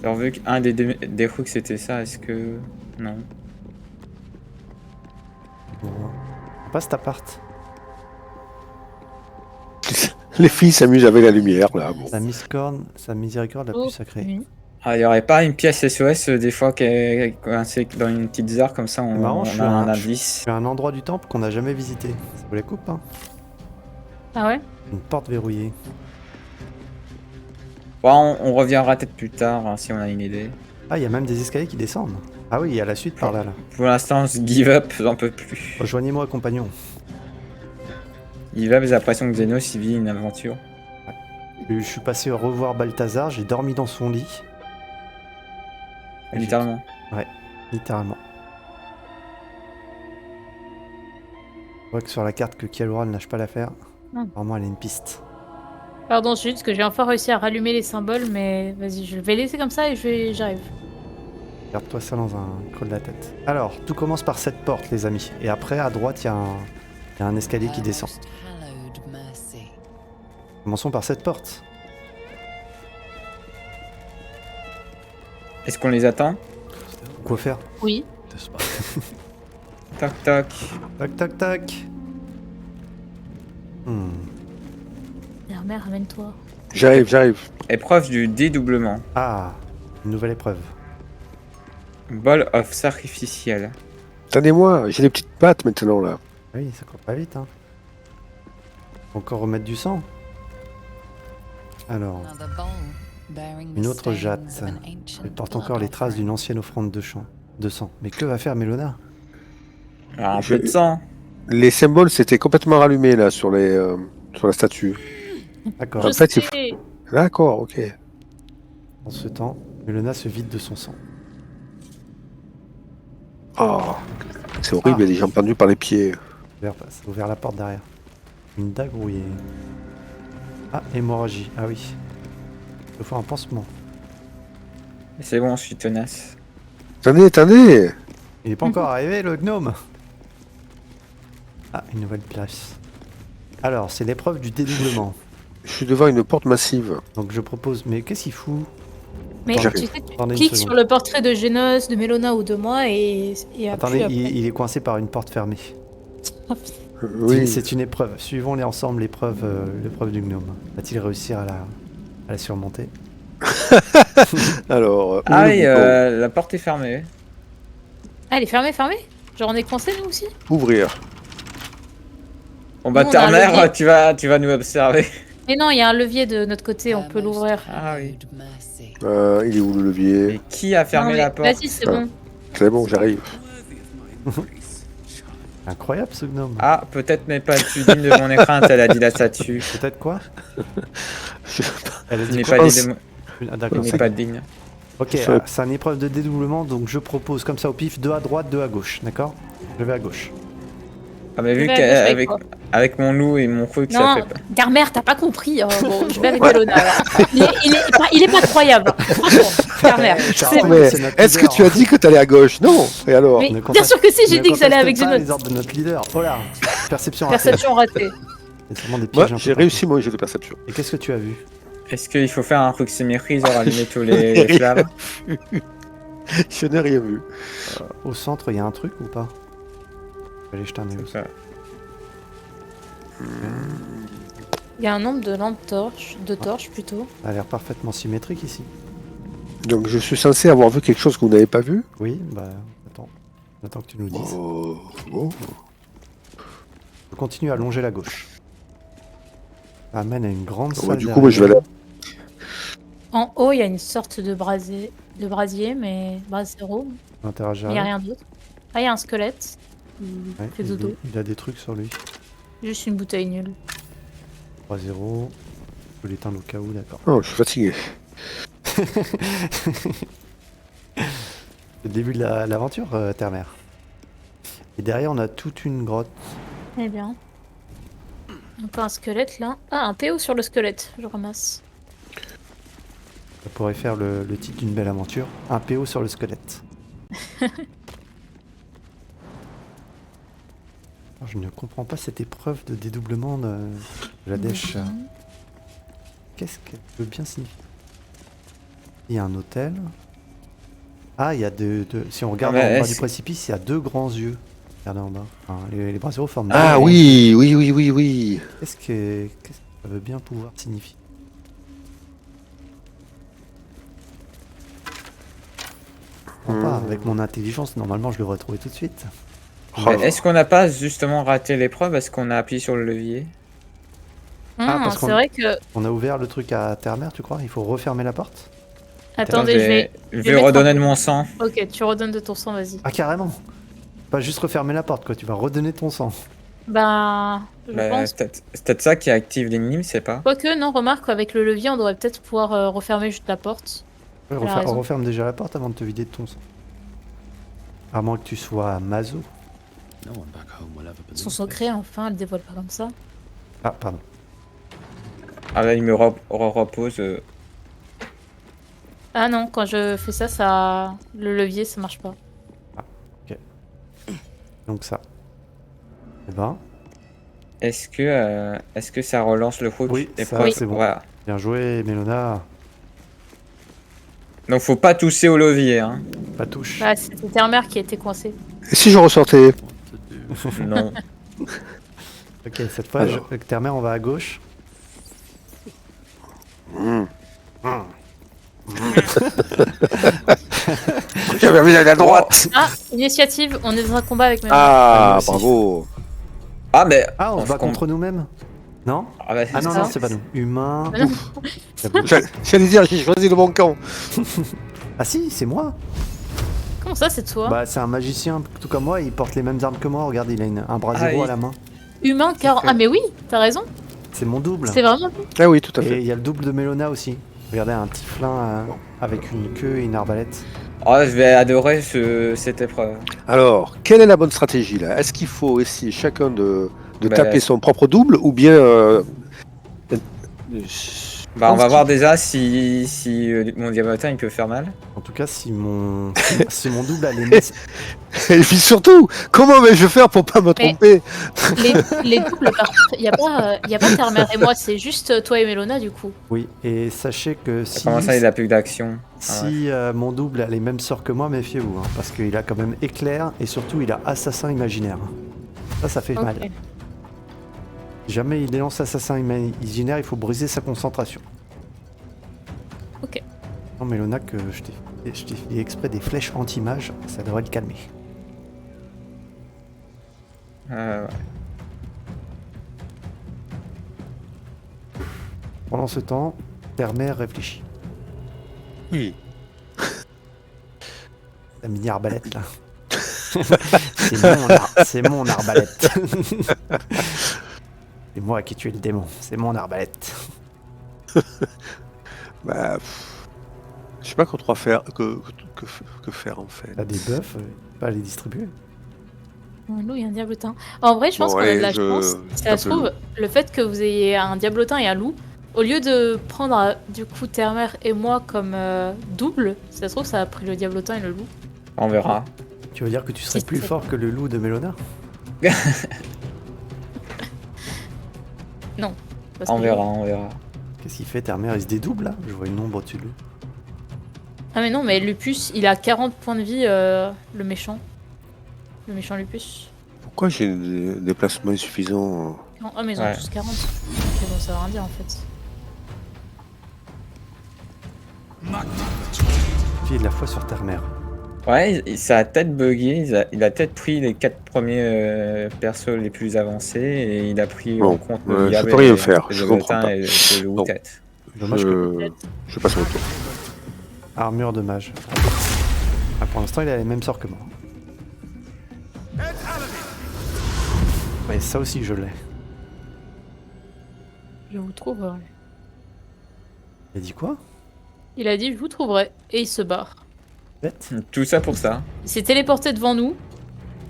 B: Alors, vu qu'un des trucs c'était ça, est-ce que. Non.
A: On passe cet appart.
D: Les filles s'amusent avec la lumière, là. Bon.
A: Sa miséricorde la
C: Oh,
A: plus sacrée.
C: oui.
B: Ah, il y aurait pas une pièce SOS des fois qui est coincée dans une petite zare comme ça, on,
A: C'est marrant,
B: on
A: je suis
B: a un
A: un-
B: indice.
A: Je suis à un endroit du temple qu'on n'a jamais visité. Ça vous la coupe, hein?
C: Ah ouais?
A: Une porte verrouillée.
B: Bon, on reviendra peut-être plus tard hein, si on a une idée.
A: Ah, il y a même des escaliers qui descendent. Ah oui, il y a la suite par là.
B: Pour l'instant, on se give up, j'en peux plus.
A: Rejoignez-moi, compagnon.
B: Give up, j'ai l'impression que Xenos il vit une aventure.
A: Je suis passé revoir Balthazar, j'ai dormi dans son lit.
B: Littéralement.
A: Ouais, littéralement. Je vois que sur la carte que Kialora ne lâche pas l'affaire. Apparemment, elle a une piste.
C: Pardon, c'est juste que j'ai enfin réussi à rallumer les symboles, mais vas-y, je vais laisser comme ça et j'arrive.
A: Garde-toi ça dans un creux de la tête. Alors, tout commence par cette porte, les amis. Et après, à droite, il y a un escalier qui descend.
K: Hallowed mercy.
A: Commençons par cette porte.
B: Est-ce qu'on les attend?
A: Quoi faire?
C: Oui.
B: Toc toc.
A: Tac, tac, tac.
C: Mère, ramène-toi.
D: J'arrive.
B: Épreuve du dédoublement.
A: Ah, une nouvelle épreuve.
B: Ball of sacrificiel.
D: Attendez-moi, j'ai des petites pattes maintenant, là.
A: Oui, ça court pas vite, hein. Faut encore remettre du sang. Alors,
K: Another bowl bearing
A: une
K: the
A: autre
K: stains
A: jatte.
K: of an ancient
A: Elle porte
K: blood
A: encore les traces
K: offering.
A: d'une ancienne offrande de sang. Mais que va faire Mélona?
B: Alors, un peu de sang.
D: Les symboles s'étaient complètement rallumés, là, sur la statue.
A: D'accord.
D: En fait, il
C: sais.
D: D'accord, ok.
A: En ce temps, Mélona se vide de son sang.
D: Oh, c'est horrible, il y a des gens pendus par les pieds.
A: Ça a ouvert la porte derrière. Une dague rouillée. Ah, hémorragie. Ah oui. Il faut un pansement.
B: C'est bon, je suis tenace.
D: Attendez.
A: Il est pas encore arrivé, le gnome. Ah, une nouvelle place. Alors, c'est l'épreuve du dédoublement.
D: Je suis devant une porte massive.
A: Donc je propose... Mais qu'est-ce qu'il fout?
C: Mais tu
A: Attendez.
C: sais, tu
A: Attendez une
C: cliques
A: seconde.
C: sur le portrait de Génos, de Mélona ou de moi et
A: Attendez,
C: appuie après.
A: il est coincé par une porte fermée.
D: Oui.
A: C'est une épreuve. Suivons-les ensemble, l'épreuve du gnome. Va-t-il réussir à la surmonter?
D: Alors.
B: Ah
D: où
B: oui,
D: le bouton
B: la porte est fermée.
C: Ah, elle est fermée? Genre on est coincés nous aussi?
D: Ouvrir.
B: Bon bah
C: Nous, on a un
B: Terre-Mère,
C: levier.
B: tu vas nous observer.
C: Mais non, il y a un levier de notre côté, on peut l'ouvrir.
B: Ah oui.
D: Il est où le levier?
B: Et qui a fermé
C: Non, mais
B: la porte?
C: Vas-y, c'est bon.
D: C'est bon, j'arrive.
A: Incroyable ce gnome.
B: Ah, peut-être n'est pas tu digne de mon écran, elle a dit la statue.
A: Peut-être quoi? Elle a
B: Tu
A: dit
B: n'es
A: quoi?
B: pas digne de
A: Ah,
B: mon...
A: d'accord.
B: Tu n'es pas digne.
A: Ok, c'est une épreuve de dédoublement, donc je propose comme ça au pif, 2 à droite, 2 à gauche, d'accord? Je vais à gauche.
B: Ah mais vu
C: Je vais à gauche
B: qu'avec
C: avec
B: avec mon loup et mon truc, ça
C: Non,
B: fait pas.
C: Garmer, t'as pas compris. Bon, je vais avec Elona. Alors. Il est pas croyable. Franchement, Garmer. C'est bon.
D: Mais est-ce que tu as dit que t'allais à gauche? Non. Et alors?
C: Mais bien sûr que si, j'ai dit que j'allais avec
A: Zenote.
C: Zenote.
A: Les ordres de notre leader. Oh là, perception ratée.
C: Perception ratée.
A: Il y a sûrement des
D: Moi,
A: pièges un peu
D: j'ai
A: partout.
D: réussi mon jeu de perception.
A: Et qu'est-ce que tu as vu?
B: Est-ce qu'il faut faire un truc symétrie, genre allumer tous les flammes?
D: Je n'ai rien vu.
A: Au centre, il y a un truc ou pas? Je vais aller jeter un œil.
B: Ça.
C: Il y a un nombre de lampes torches, de torches plutôt.
A: Ça a l'air parfaitement symétrique ici.
D: Donc je suis censé avoir vu quelque chose que vous n'avez pas vu?
A: Oui, bah attends. Attends que tu nous le dises.
D: Bon.
A: Je continue à longer la gauche. Ça amène à une grande
D: Bah,
A: salle.
D: du coup, moi je vais aller.
C: En haut, il y a une sorte de brasier, mais zéro.
A: Interagir.
C: Il n'y a rien d'autre. Ah, il y a un squelette. Il
A: Ouais,
C: fait dodo.
A: il a des trucs sur lui.
C: Juste une bouteille nulle.
A: 3-0. Je peux l'éteindre au cas où, d'accord.
D: Oh, je suis fatigué.
A: Le début de l'aventure, Terre-Mère. Et derrière, on a toute une grotte.
C: Eh bien. Encore un squelette là. Ah, un PO sur le squelette. Je ramasse.
A: Ça pourrait faire le titre d'une belle aventure. Un PO sur le squelette. Alors, je ne comprends pas cette épreuve de dédoublement de la dèche. Qu'est-ce qu'elle veut bien signifier? Il y a un hôtel. Ah, il y a si on regarde
B: Ah,
A: en
B: mais
A: bas du précipice, il y a 2 grands yeux. Regardez en bas. Enfin, les bras zéro forment.
D: Ah
A: deux.
D: oui.
A: Qu'est-ce que ça veut bien pouvoir signifier? Avec mon intelligence, normalement, je le retrouve tout de suite.
B: Mais est-ce qu'on n'a pas justement raté l'épreuve parce qu'on a appuyé sur le levier?
A: parce
C: C'est vrai que.
A: On a ouvert le truc à Terre-Mère, tu crois? Il faut refermer la porte?
C: Attendez,
B: je vais redonner de mon sang.
C: Ok, tu redonnes de ton sang, vas-y.
A: Ah, carrément! Pas juste refermer la porte, quoi. Tu vas redonner ton sang.
C: Bah, je pense.
B: C'est peut-être ça qui active l'énigme, c'est pas?
C: Quoique, non, remarque qu'avec le levier, on devrait peut-être pouvoir refermer juste la porte.
A: Ouais,
C: Elle a raison.
A: referme déjà la porte avant de te vider de ton sang. À moins que tu sois Mazo.
L: No one back home will ever believe
C: Son
L: this.
C: secret, enfin, elle le dévoile pas comme ça.
A: Ah, pardon.
B: Ah là, il me repose.
C: Ah non, quand je fais ça, le levier, ça marche pas.
A: Donc ça. Eh ben,
B: Est-ce que ça relance le truc?
A: oui, ça,
B: Épreuve?
A: c'est bon.
B: Voilà.
A: Bien joué, Mélona.
B: Donc faut pas tousser au levier, hein.
A: Pas touche.
C: Bah, c'était Terre-Mère qui était coincée.
D: Et si je ressortais?
B: Non.
A: Ok, cette fois,
D: Alors.
A: avec Terre-Mère, on va à gauche.
D: J'avais envie d'aller à droite.
C: Ah, initiative, on est dans un combat avec Mélanie.
D: Ah,
A: aussi.
D: bravo.
B: Ah mais.
A: Ah, on se bat
B: se
A: contre nous-mêmes? Non?
B: Ah, bah,
A: Ah non,
C: ça.
A: non, c'est pas nous. Humain.
C: Ah non.
D: J'allais dire, j'ai choisi le bon camp.
A: Ah si, c'est moi.
C: Comment ça, c'est toi?
A: Bah, c'est un magicien, tout comme moi, il porte les mêmes armes que moi. Regarde, il a un bras
B: Ah,
A: zéro
B: oui.
A: à la main.
C: Humain, car. Ah, mais oui, t'as raison.
A: C'est mon double.
C: C'est vraiment.
D: Ah oui, tout à
A: Et
D: fait.
A: il y a le double de Mélona aussi. Regardez, un tieflin avec une queue et une arbalète.
B: Oh, je vais adorer cette épreuve.
D: Alors, quelle est la bonne stratégie là? Est-ce qu'il faut essayer chacun de
B: Bah,
D: taper son propre double ou bien
B: Bah on va voir déjà si mon diabotin il peut faire mal.
A: En tout cas, si mon double a les mêmes...
D: Et puis surtout, comment vais-je faire pour pas me tromper?
C: Les doubles, par contre, il y a pas Terre-Mère et moi, c'est juste toi et Mélona, du coup.
A: Oui, et sachez que si,
B: Comment ça il a plus d'action?
A: si mon double a les mêmes sorts que moi, méfiez-vous, hein, parce qu'il a quand même éclair et surtout il a assassin imaginaire. Ça fait mal.
C: Ok.
A: Si jamais il lance assassin imaginaire, il faut briser sa concentration.
C: Ok.
A: Non, Mélona, que je t'ai fait exprès des flèches anti-mage, ça devrait le calmer.
B: Ouais.
A: Pendant ce temps, Termer réfléchit.
D: Oui.
A: La mini arbalète là. C'est mon arbalète. C'est moi qui ai tué le démon. C'est mon arbalète.
D: Bah, je sais pas quoi faire, que faire en fait.
A: T'as des bœufs, pas les distribuer.
C: Un loup et un diablotin. En vrai, je pense
D: Bon,
C: qu'on a
D: allez,
C: de la
D: je-
C: chance. Si ça se trouve, le fait que vous ayez un diablotin et un loup, au lieu de prendre du coup Termer et moi comme double, si ça se trouve, ça a pris le diablotin et le loup.
B: On verra.
A: Tu veux dire que tu serais
C: Si,
A: plus
C: c'est-
A: fort que le loup de Mélona?
C: Non. parce
B: On
C: que-
B: verra.
A: Qu'est-ce qu'il fait Termer? Il se dédouble là? Je vois une ombre au-dessus de lui.
C: Ah mais non, mais Lupus, il a 40 points de vie, le méchant. Le méchant Lupus.
D: Pourquoi j'ai des déplacements insuffisants?
C: Non, ah mais ils ont
B: Ouais.
C: tous 40. Ok, bon, ça veut rien dire en fait.
A: Fille de la foi sur Termer.
B: Ouais, ça a peut-être bugué. Il a peut-être pris les 4 premiers persos les plus avancés et il a pris
D: Bon,
B: en compte
D: je
B: diable
D: peux rien
B: et
D: faire,
B: le
D: je comprends
B: diablotin
D: pas.
B: et le loup
D: Bon.
B: tête.
A: Dommage
D: Je passe mon tour.
A: Armure de mage. Ah, pour l'instant, il a les mêmes sorts que moi. Ouais, ça aussi, je l'ai.
C: Je vous trouverai.
A: Il a dit quoi?
C: Il a dit je vous trouverai et il se barre.
A: Bête.
B: Tout ça pour ça.
C: Il s'est téléporté devant nous.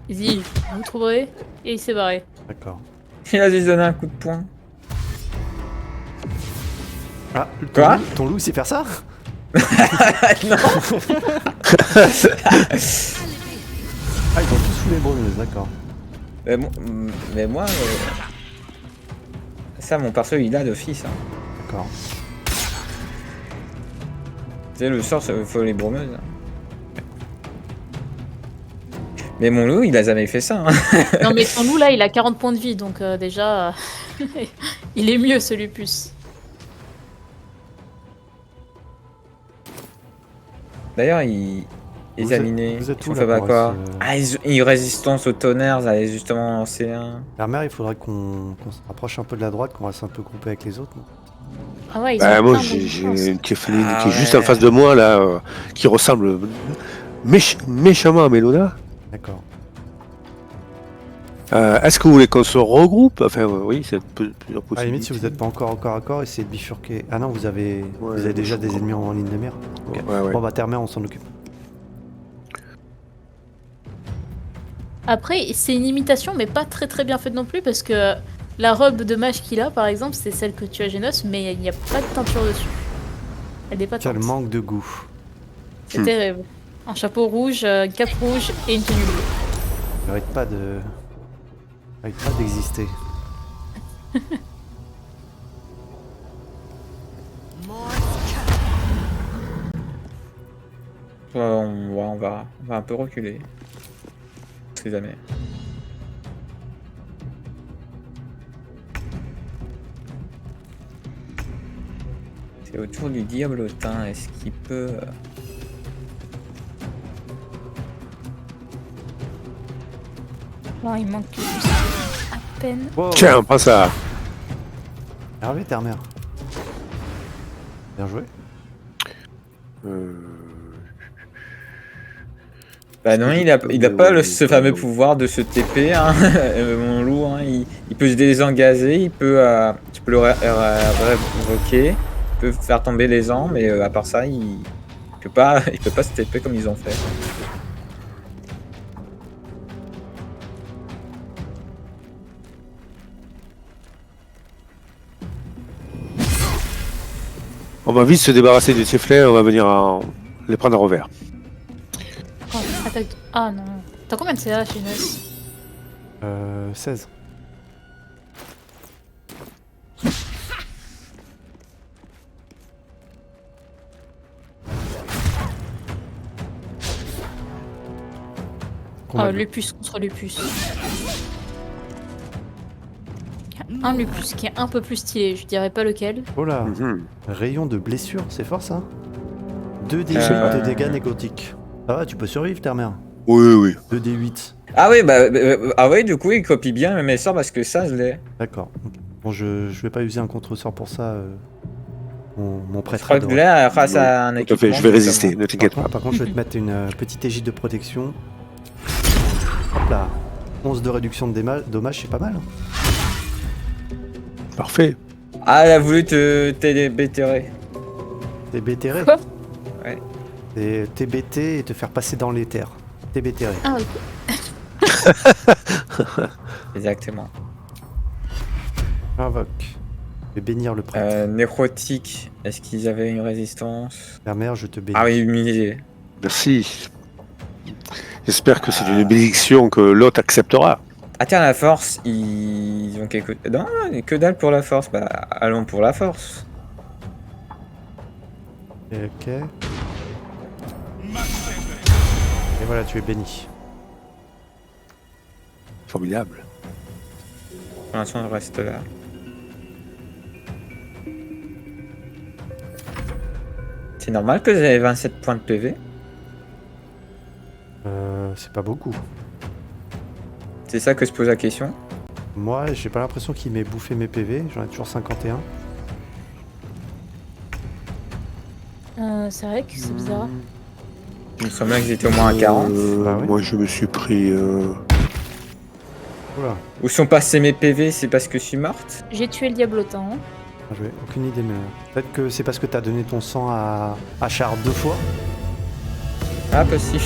C: Il dit je vous trouverai et il s'est barré.
A: D'accord.
B: Il a juste donné un coup de poing.
A: Ah,
B: Quoi?
A: Ton loup, il sait faire ça?
B: Non.
A: Ah, ils ont tous foulé les brumeuses, d'accord.
B: Mais moi, ça, mon perso, il a d'office. Hein.
A: D'accord.
B: Tu sais, le sort, il faut les bromeuses. Hein. Mais mon loup, il a jamais fait ça. Hein.
C: Non mais son loup là, il a 40 points de vie, donc déjà, il est mieux ce Lupus.
B: D'ailleurs, il examiné.
A: vous êtes où,
B: On
A: là,
B: fait pas
A: pour
B: quoi?
A: se-
B: Ah, ils résistance au tonnerre, ça allait justement lancer un.
A: Termer, il faudrait qu'on se rapproche un peu de la droite, qu'on reste un peu groupé avec les autres. Non?
C: Ah ouais, ils
D: Bah,
C: ont
D: moi
C: plein de
D: j'ai
C: défenses.
D: une Tiefling
B: Ah
D: qui est juste
B: ouais.
D: en face de moi là, qui ressemble méchamment à Mélona.
A: D'accord.
D: Est-ce que vous voulez qu'on se regroupe? Enfin oui, c'est plusieurs
A: À la
D: possibilités.
A: limite, si vous n'êtes pas encore corps à corps, essayez de bifurquer. Ah non, vous avez
D: Ouais,
A: déjà
D: je
A: des
D: crois.
A: ennemis en ligne de mire. Ok.
D: Ouais.
A: Bon bah Termer, on s'en occupe.
C: Après, c'est une imitation, mais pas très très bien faite non plus, parce que la robe de mage qu'il a, par exemple, c'est celle que tu as Génos, mais il n'y a pas de teinture dessus. Elle n'est pas
A: Quel
C: teinte.
A: manque de goût.
C: C'est terrible. Un chapeau rouge, une cape rouge et une tenue bleue.
A: Il n'arrête pas d'exister.
B: On va un peu reculer. On sait jamais. C'est autour du diablotin. Est-ce qu'il peut.
C: Non, il manque juste à peine.
A: Wow.
D: Tiens, pas ça.
A: Hervé Termer. Bien joué.
B: Bah non, il a pas ce fameux pouvoir de se TP, hein. Mon loup, hein, il peut se désengager, tu peux le révoquer, il peut faire tomber les ans, mais à part ça, il peut pas se TP comme ils ont fait.
D: On va vite se débarrasser des sifflets, on va venir les prendre à revers.
C: Oh, attaque. Ah non. T'as combien de CA, Génos?
A: 16.
C: Oh, Lupus contre Lupus. Un Lupus qui est un peu plus stylé, je dirais pas lequel.
A: Oh là,
D: Mhm.
A: rayon de blessure, c'est fort ça? 2 d8 de dégâts négotiques. Ça va, tu peux survivre, Termer.
D: Oui.
A: 2d8.
B: Ah oui, ah oui, du coup, il copie bien mes sorts parce que ça, je l'ai.
A: D'accord. Ok. Bon, je vais pas user un contre-sort pour ça. Mon
B: Je
A: prêtre
B: crois que
A: adore.
B: là, grâce à un
D: Tout à
B: équipement.
D: fait, je vais résister,
B: justement.
D: ne t'inquiète pas.
A: Par contre, je vais te mettre une petite égide de protection. Hop là. 11 de réduction de dommages, c'est pas mal.
D: Parfait.
B: Ah, elle a voulu te TBTR.
A: T'es BTR.
C: Quoi?
B: Ouais.
A: C'est TBT et te faire passer dans l'éther. TBTR.
C: Ah, ok.
B: Exactement.
A: Invoque. Je vais bénir le prêtre.
B: Nécrotique, est-ce qu'ils avaient une résistance?
A: La mère, je te bénis.
B: Ah oui, humilié.
D: Merci. J'espère que c'est une bénédiction que l'autre acceptera.
B: Ah tiens, la force, ils ont quelque... Non, que dalle pour la force. Bah, allons pour la force.
A: Ok. Et voilà, tu es béni.
D: Formidable.
B: Pour l'instant, je reste là. C'est normal que j'avais 27 points de PV.
A: C'est pas beaucoup.
B: C'est ça que se pose la question.
A: Moi, j'ai pas l'impression qu'il m'ait bouffé mes PV. J'en ai toujours 51.
C: C'est vrai que c'est bizarre.
B: Il me semblait que j'étais au moins à 40.
A: Bah oui.
D: Moi, je me suis pris...
A: Oula.
B: Où sont passés mes PV? C'est parce que je suis morte?
C: J'ai tué le diablotin.
A: J'ai aucune idée, mais peut-être que c'est parce que t'as donné ton sang à Char 2 fois.
B: Ah, possible.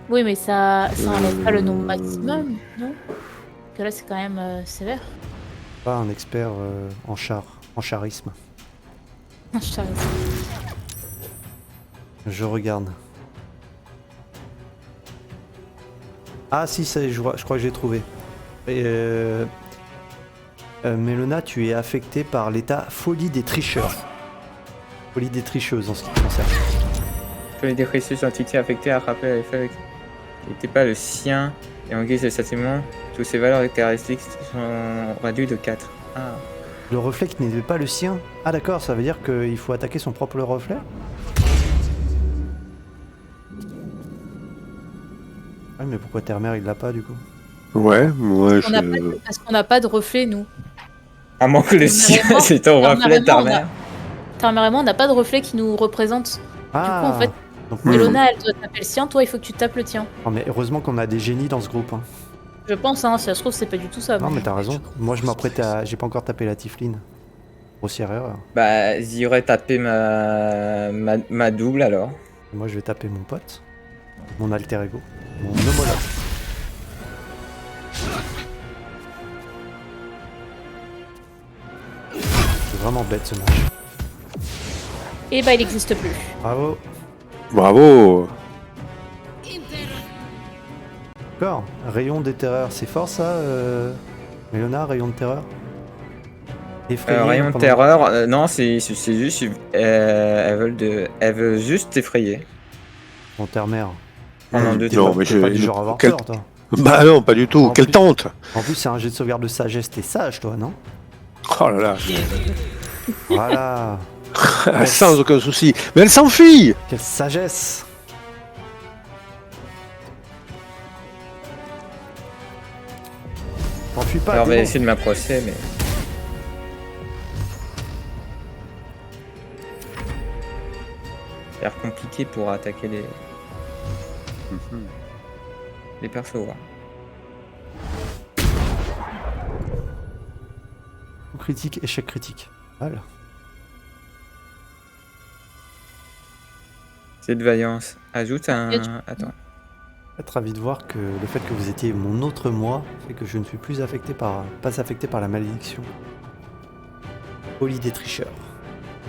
C: Oui, mais ça enlève pas le nombre maximum, non? Parce que là, c'est quand même sévère.
A: Pas un expert en charisme.
C: Je t'arrête.
A: Je regarde. Ah si, ça, je crois que j'ai trouvé. Mélona, tu es affecté par l'état folie des tricheurs. Folie des tricheuses en ce qui te concerne.
B: Les dépressifs entités affectées à rappeler l'effet qui n'était pas le sien et en guise de châtiment, toutes ces valeurs caractéristiques sont réduites de 4. Ah.
A: Le reflet qui n'était pas le sien. Ah d'accord, ça veut dire qu'il faut attaquer son propre reflet. Ah mais pourquoi Terre-Mère il l'a pas du coup?
D: Ouais, moi
C: Parce qu'on n'a pas de reflet, nous.
B: À moins que le sien, c'est ton reflet, ta mère.
C: Terre-Mère et moi, on n'a pas de reflet qui nous représente.
A: Ah.
C: Du coup, en fait,
A: Donc,
C: Mélona, elle doit taper le sien, toi, il faut que tu tapes le tien.
A: Oh, mais heureusement qu'on a des génies dans ce groupe. Hein.
C: Je pense, hein, si ça se trouve, c'est pas du tout ça.
A: Non mais t'as raison. Moi je m'apprête à... J'ai pas encore tapé la Tifline. Grossière erreur.
B: Bah, j'y aurais tapé ma double alors.
A: Et moi je vais taper mon pote. Mon alter ego. Mon homologue. C'est vraiment bête ce match.
C: Et bah, il n'existe plus.
A: Bravo.
D: Bravo.
A: D'accord. Rayon des terreurs. C'est fort ça, Mélona, rayon de terreur. Effrayé,
B: Rayon de
A: pendant-
B: terreur, non, c'est juste. Elle veut juste t'effrayer.
A: Mon terre-mère.
B: Pendant deux
A: T'es
D: Non,
A: pas-
D: mais
A: t'es
D: je-
A: pas du genre à avoir
D: quel-
A: peur, toi.
D: Bah non, pas du tout.
A: En
D: Quelle
A: plus-
D: tente.
A: En plus, c'est un jet de sauvegarde de sagesse. T'es sage, toi, non?
D: Oh là là.
A: Voilà.
D: Sans aucun souci. Mais elle s'enfuit.
A: Quelle sagesse. T'enfuis pas,
B: Alors, on va
A: démon.
B: essayer de m'approcher, mais. Ça a l'air compliqué pour attaquer les persos. Hein.
A: Critique, échec critique. Voilà.
B: C'est de vaillance. Ajoute un.
C: Et tu-
B: Attends.
A: Être ravi de voir que le fait que vous étiez mon autre moi fait que je ne suis plus affecté par, pas affecté par la malédiction. Folie des tricheurs.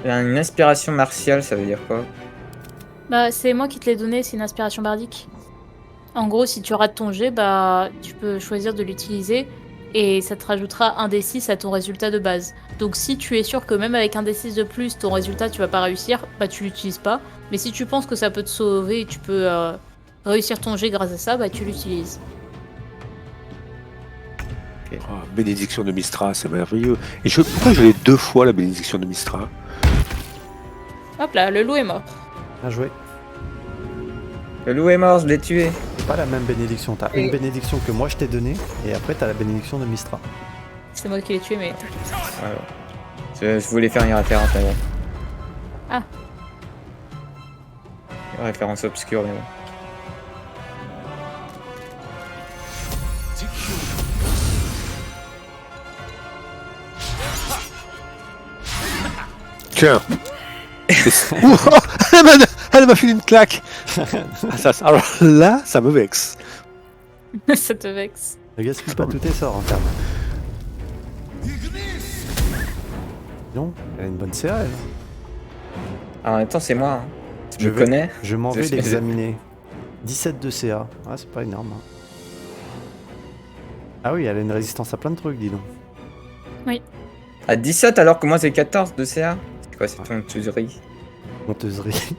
B: Une inspiration martiale, ça veut dire quoi?
C: Bah, c'est moi qui te l'ai donné, c'est une inspiration bardique. En gros, si tu rates ton jet, bah, tu peux choisir de l'utiliser et ça te rajoutera un D6 à ton résultat de base. Donc, si tu es sûr que même avec un D6 de plus, ton résultat, tu vas pas réussir, bah, tu l'utilises pas. Mais si tu penses que ça peut te sauver et tu peux réussir ton jet grâce à ça, bah, tu l'utilises.
D: Oh, bénédiction de Mistra, c'est merveilleux. Et pourquoi je l'ai 2 fois la bénédiction de Mistra?
C: Hop là, le loup est mort.
A: Bien joué.
B: Le loup est mort, je l'ai tué.
A: C'est pas la même bénédiction. T'as une bénédiction que moi je t'ai donnée, et après t'as la bénédiction de Mistra.
C: C'est moi qui l'ai tué, mais.
B: Voilà. Je voulais faire une référence, mais bon.
C: Ah.
B: Une référence obscure, mais bon.
D: Tiens. Ouh, elle m'a filé une claque. Alors là, ça me vexe.
C: Ça te vexe.
A: Ne gaspille pas tous tes sorts en termes. Non, elle a une bonne CA, elle.
B: Ah, en même temps, c'est moi. Hein.
A: Je
B: me connais.
A: Je m'en vais l'examiner. 17 de CA. Ah, c'est pas énorme. Hein. Ah oui, elle a une résistance à plein de trucs, dis donc.
C: Oui.
B: À 17 alors que moi j'ai 14 de CA. C'est quoi cette honteuse-rie?
A: Honteuse-rie.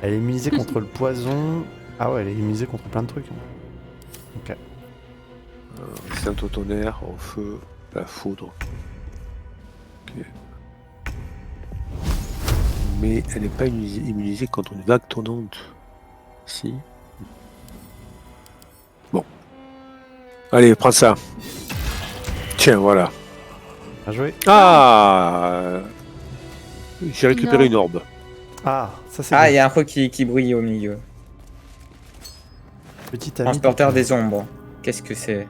A: Elle est immunisée contre le poison. Ah ouais, elle est immunisée contre plein de trucs. Hein. Ok.
D: Saint au tonnerre, au feu, la foudre. Ok. Mais elle n'est pas immunisée contre une vague tournante. Si. Bon. Allez, prends ça. Tiens, voilà.
A: Bien joué.
D: Ah, j'ai récupéré une orbe.
A: Ah, ça c'est.
B: Ah, il y a un truc qui brille au milieu.
A: Petit ami.
B: Transporteur des ombres. Qu'est-ce que c'est?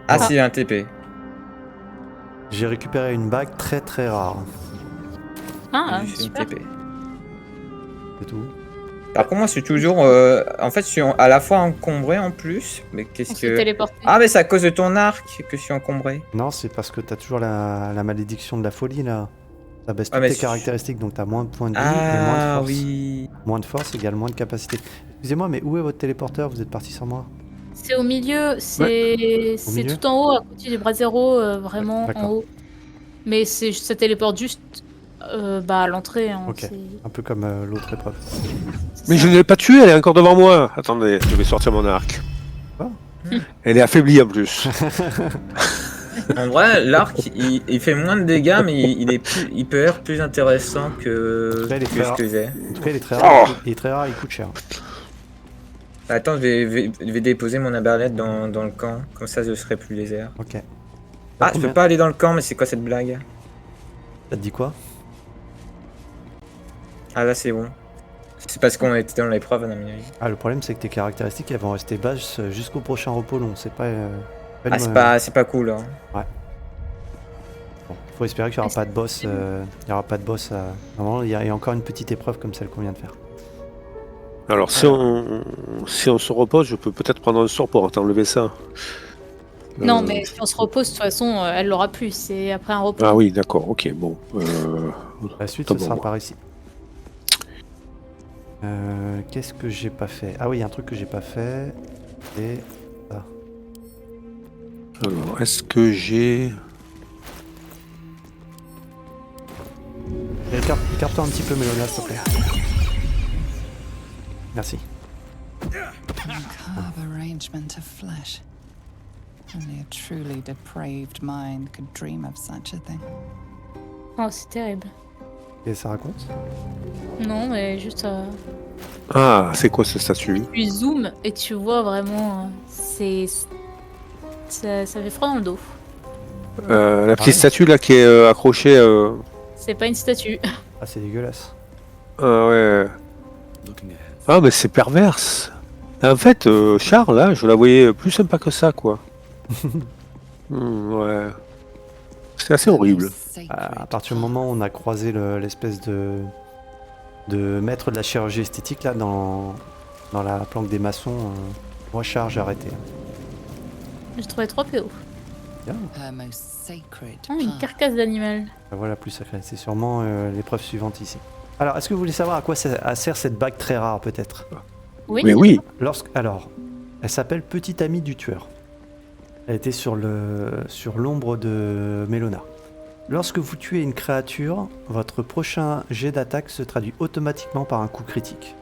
B: Ah, c'est un TP.
A: J'ai récupéré une bague très très rare.
C: Ah,
B: C'est une
C: super.
B: TP.
A: C'est tout.
B: Par contre, moi, je suis toujours. En fait, je suis à la fois encombré en plus. Mais qu'est-ce
C: On s'est
B: que.
C: téléporté.
B: Ah, mais c'est à cause de ton arc que je suis encombré.
A: Non, c'est parce que t'as toujours la malédiction de la folie là. Ça baisse toutes
B: mais
A: tes
B: c'est-
A: caractéristiques, donc t'as moins de points de vie et moins de
B: Ah,
A: force.
B: oui.
A: Moins de force égale moins de capacité. Excusez-moi, mais où est votre téléporteur? Vous êtes parti sans moi?
C: C'est au milieu,
A: Au
C: c'est
A: milieu
C: tout en haut, à côté du bras zéro, vraiment en
A: D'accord.
C: haut. Mais ça téléporte juste à l'entrée. Hein,
A: Ok. Un peu comme l'autre épreuve.
D: Mais je ne l'ai pas tuée, elle est encore devant moi. Attendez, je vais sortir mon arc.
A: Quoi?
D: Elle est affaiblie en plus.
B: En vrai, l'arc, il fait moins de dégâts, mais il peut être plus intéressant que,
A: Après, il est
B: que
A: très
B: ce
A: rare.
B: que j'ai.
A: En tout cas, il est très rare.
D: Oh.
A: Il est très rare, il coûte cher.
B: Attends, je vais déposer mon arbalète dans le camp, comme ça je serai plus léger.
A: Ok.
B: Ah, je peux pas aller dans le camp, mais c'est quoi cette blague?
A: Ça te dit quoi?
B: Ah là c'est bon. C'est parce qu'on était dans l'épreuve, à mon avis.
A: Ah, le problème, c'est que tes caractéristiques, elles vont rester basses jusqu'au prochain repos long. C'est pas.
B: Ah, c'est pas cool. Hein.
A: Ouais. Bon, faut espérer qu'il n'y aura pas de boss. Il y aura pas de boss. Normalement, il y a encore une petite épreuve comme celle qu'on vient de faire.
D: Alors, si on se repose, je peux peut-être prendre un sort pour t'enlever ça.
C: Non, mais si on se repose, de toute façon, elle l'aura plus. C'est après un repos.
D: Ah oui, d'accord, ok, bon.
A: La suite,
D: T'as
A: ce
D: bon,
A: sera
D: moi.
A: par ici. Qu'est-ce que j'ai pas fait? Ah oui, il y a un truc que j'ai pas fait. Et. Ah.
D: Alors, est-ce que j'ai...
A: Écarte-toi un petit peu, Mélona, s'il te plaît. Merci.
K: Carve arrangement of flesh. Only a truly depraved mind could dream of such a thing.
C: Oh, c'est terrible.
A: Et ça raconte?
C: Non, mais juste.
D: Ah, c'est quoi ce statut?
C: Tu zoomes et tu vois vraiment. Ça fait froid dans le dos.
D: La petite statue là qui est accrochée...
C: C'est pas une statue.
A: Ah, c'est dégueulasse.
D: Ah ouais. Ah, mais c'est perverse. En fait, Charles, là, je la voyais plus sympa que ça, quoi. Ouais. C'est assez horrible.
A: À partir du moment où on a croisé l'espèce de maître de la chirurgie esthétique là dans la planque des maçons, moi Charles, j'ai arrêté.
C: J'ai trouvé 3 PO.
A: Bien.
K: Her most sacred
C: Oh, une
K: path.
C: carcasse d'animal.
A: Voilà, plus sacré. C'est sûrement l'épreuve suivante ici. Alors, est-ce que vous voulez savoir à quoi sert cette bague très rare, peut-être?
C: Oui.
D: Mais oui.
A: Alors, elle s'appelle Petite Amie du Tueur. Elle était sur l'ombre de Mélona. Lorsque vous tuez une créature, votre prochain jet d'attaque se traduit automatiquement par un coup critique.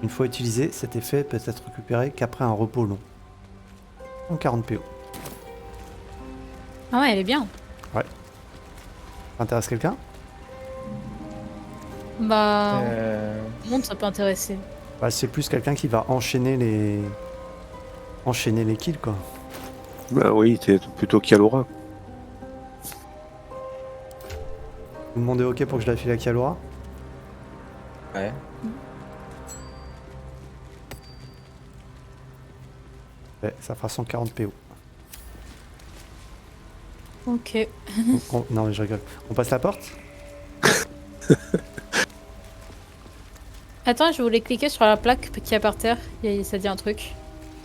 A: Une fois utilisé, cet effet peut être récupéré qu'après un repos long. En 40 PO.
C: Ah ouais, elle est bien.
A: Ouais. Ça intéresse quelqu'un?
C: Bah, tout le monde, ça peut intéresser.
A: Bah, c'est plus quelqu'un qui va enchaîner les kills, quoi.
D: Bah oui, t'es plutôt Kialora.
A: Vous me demandez ok pour que je la file à Kialora?
B: Ouais.
A: Ouais, ça fera 140 PO.
C: Ok.
A: Non mais je rigole. On passe la porte?
C: Attends, je voulais cliquer sur la plaque qu'il y a par terre. Ça dit un truc.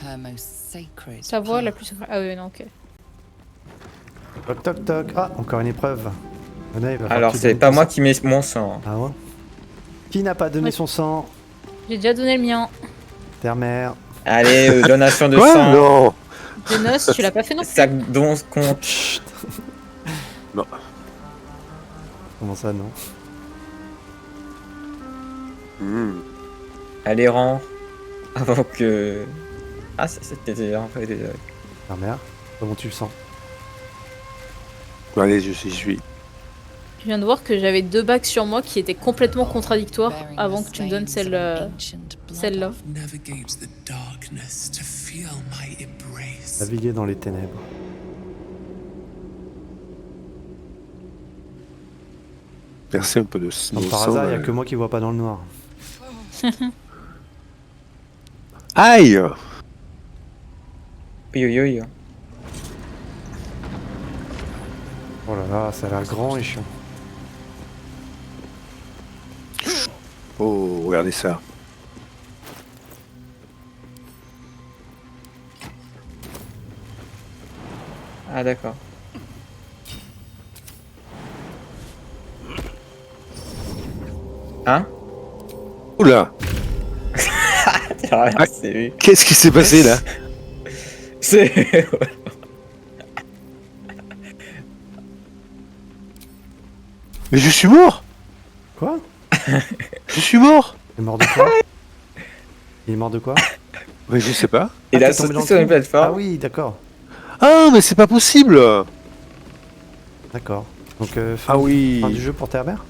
K: Her most sacred.
C: Sa voix la plus... Ah oui, non, ok.
A: Toc toc toc. Ah, encore une épreuve. Venez, il va falloir
B: Alors,
A: que tu
B: c'est
A: donnes
B: pas
A: ton
B: moi
A: sang.
B: qui mets mon sang.
A: Ah ouais? Qui n'a pas donné
C: Ouais.
A: son sang?
C: J'ai déjà donné le mien.
A: Terre-mère.
B: Allez, donation de
D: Quoi?
B: sang.
D: Non.
C: Genos, tu l'as pas fait non plus.
B: Ça donc compte.
A: Chut.
D: Non.
A: Comment ça, non?
B: Allez, rends. Avant que... Ah, ça c'était déjà en fait déjà.
A: Terre-mère. Comment tu le sens?
D: Allez, j'y suis.
C: Je viens de voir que j'avais 2 bagues sur moi qui étaient complètement contradictoires avant que tu me donnes celle-là.
E: Navigate the darkness to feel my embrace.
A: Naviguer dans les ténèbres.
D: Merci un peu de
A: Donc, par hasard, il n'y a que moi qui vois pas dans le noir.
D: Aïe!
B: Yo.
A: Oh là là, ça a l'air grand et chiant.
D: Oh, regardez ça.
B: Ah, d'accord. Hein?
D: Oula!
B: Ah, c'est...
D: Qu'est-ce qui s'est passé là?
B: C'est...
D: Mais je suis mort!
A: Quoi?
D: Je suis mort!
A: Il est mort de quoi? Il est mort de quoi?
D: Mais je sais pas.
B: Il
A: Ah,
B: a
A: t'es tombé
B: sauté
A: dans le
B: sur une
A: trou?
B: plateforme.
A: Ah oui, d'accord.
D: Ah, mais c'est pas possible!
A: D'accord. Donc,
D: Ah oui!
A: fin du jeu pour Terre-Mère?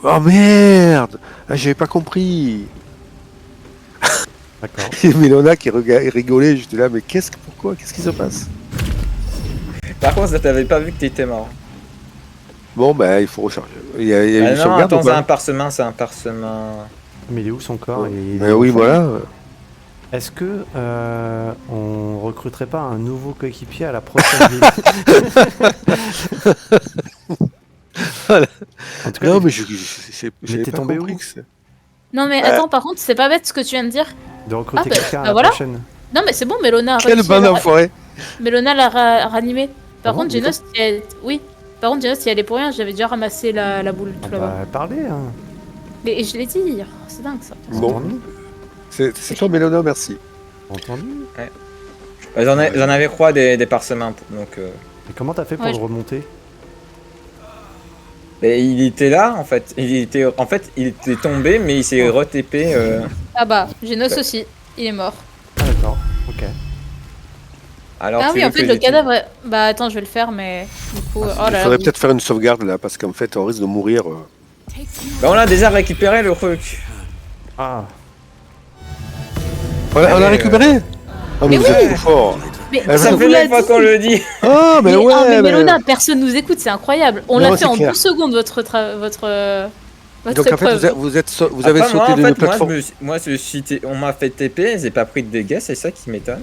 D: Oh merde! Ah, j'avais pas compris!
A: D'accord.
D: Et Mélona qui rigolait, j'étais là, mais pourquoi? Qu'est-ce qui se passe?
B: Par contre, ça t'avais pas vu que t'étais mort.
D: Bon, bah, il faut recharger. Il y a
B: Ah
D: une
B: non,
D: sauvegarde
B: attends,
D: ou
B: c'est
D: pas?
B: un parchemin, c'est un parchemin.
A: Mais il est où son corps?
D: Mais oui, voilà.
A: Est-ce que on recruterait pas un nouveau coéquipier à la prochaine ville?
D: Voilà.
A: En tout cas,
D: Non,
A: les-
D: mais j'avais
A: t'es
D: pas
A: tombé
D: compris
A: où?
D: que c'est-
C: Non mais attends, par contre, c'est pas bête ce que tu viens de dire.
A: de recruter
C: Ah, bah,
A: quelqu'un à
C: bah
A: la
C: voilà.
A: prochaine.
C: Non mais c'est bon, Mélona a
D: Quelle
C: réussi
D: bande
C: à
D: enfoirée!
C: Mélona l'a ranimé. Par
A: Ah bon,
C: contre,
A: mais
C: Genos, oui. Par contre, Genos, il y allait pour rien, j'avais déjà ramassé la boule
A: Ah
C: tout là-bas.
A: bah, parlez, hein.
C: Mais je l'ai dit, c'est dingue ça.
D: Bon,
A: Entendu.
D: c'est toi, Mélona, merci.
A: Entendu.
B: J'en avais 3 des parchemins, donc...
A: Et comment t'as fait pour
C: Ouais,
A: le remonter?
B: Et il était là, en fait. Il était tombé, mais il s'est re-TP.
C: Ah bah, Genos aussi, il est mort.
A: Ah d'accord, ok.
B: Alors,
C: Ah
B: tu
C: oui,
B: veux
C: en fait,
B: que
C: le
B: j'utilise-
C: cadavre... Bah attends, je vais le faire, mais du coup... oh
D: Il
C: là
D: faudrait
C: là,
D: peut-être faire une sauvegarde là, parce qu'en fait, on risque de mourir.
B: Bah, on a déjà récupéré le truc.
A: Ah,
D: On l'a
B: Allez,
D: récupéré? Ah, mais
C: Mais
D: vous
C: oui.
D: êtes trop fort!
C: Mais
D: Ah,
B: Ça
C: on
B: fait
C: vous l'a
B: la fois
C: dit.
B: qu'on le dit.
D: Ah, mais ouais!
C: mais
D: mais-
C: Mélona, personne nous écoute, c'est incroyable. On
D: Non,
C: l'a fait
D: c'est
C: en
D: clair.
C: 12 secondes, votre
D: Donc en fait,
C: épreuve.
D: vous avez
B: Après, moi,
D: sauté
B: en
D: d'une
B: fait,
D: plateforme.
B: on m'a fait TP, j'ai pas pris de dégâts, c'est ça qui m'étonne.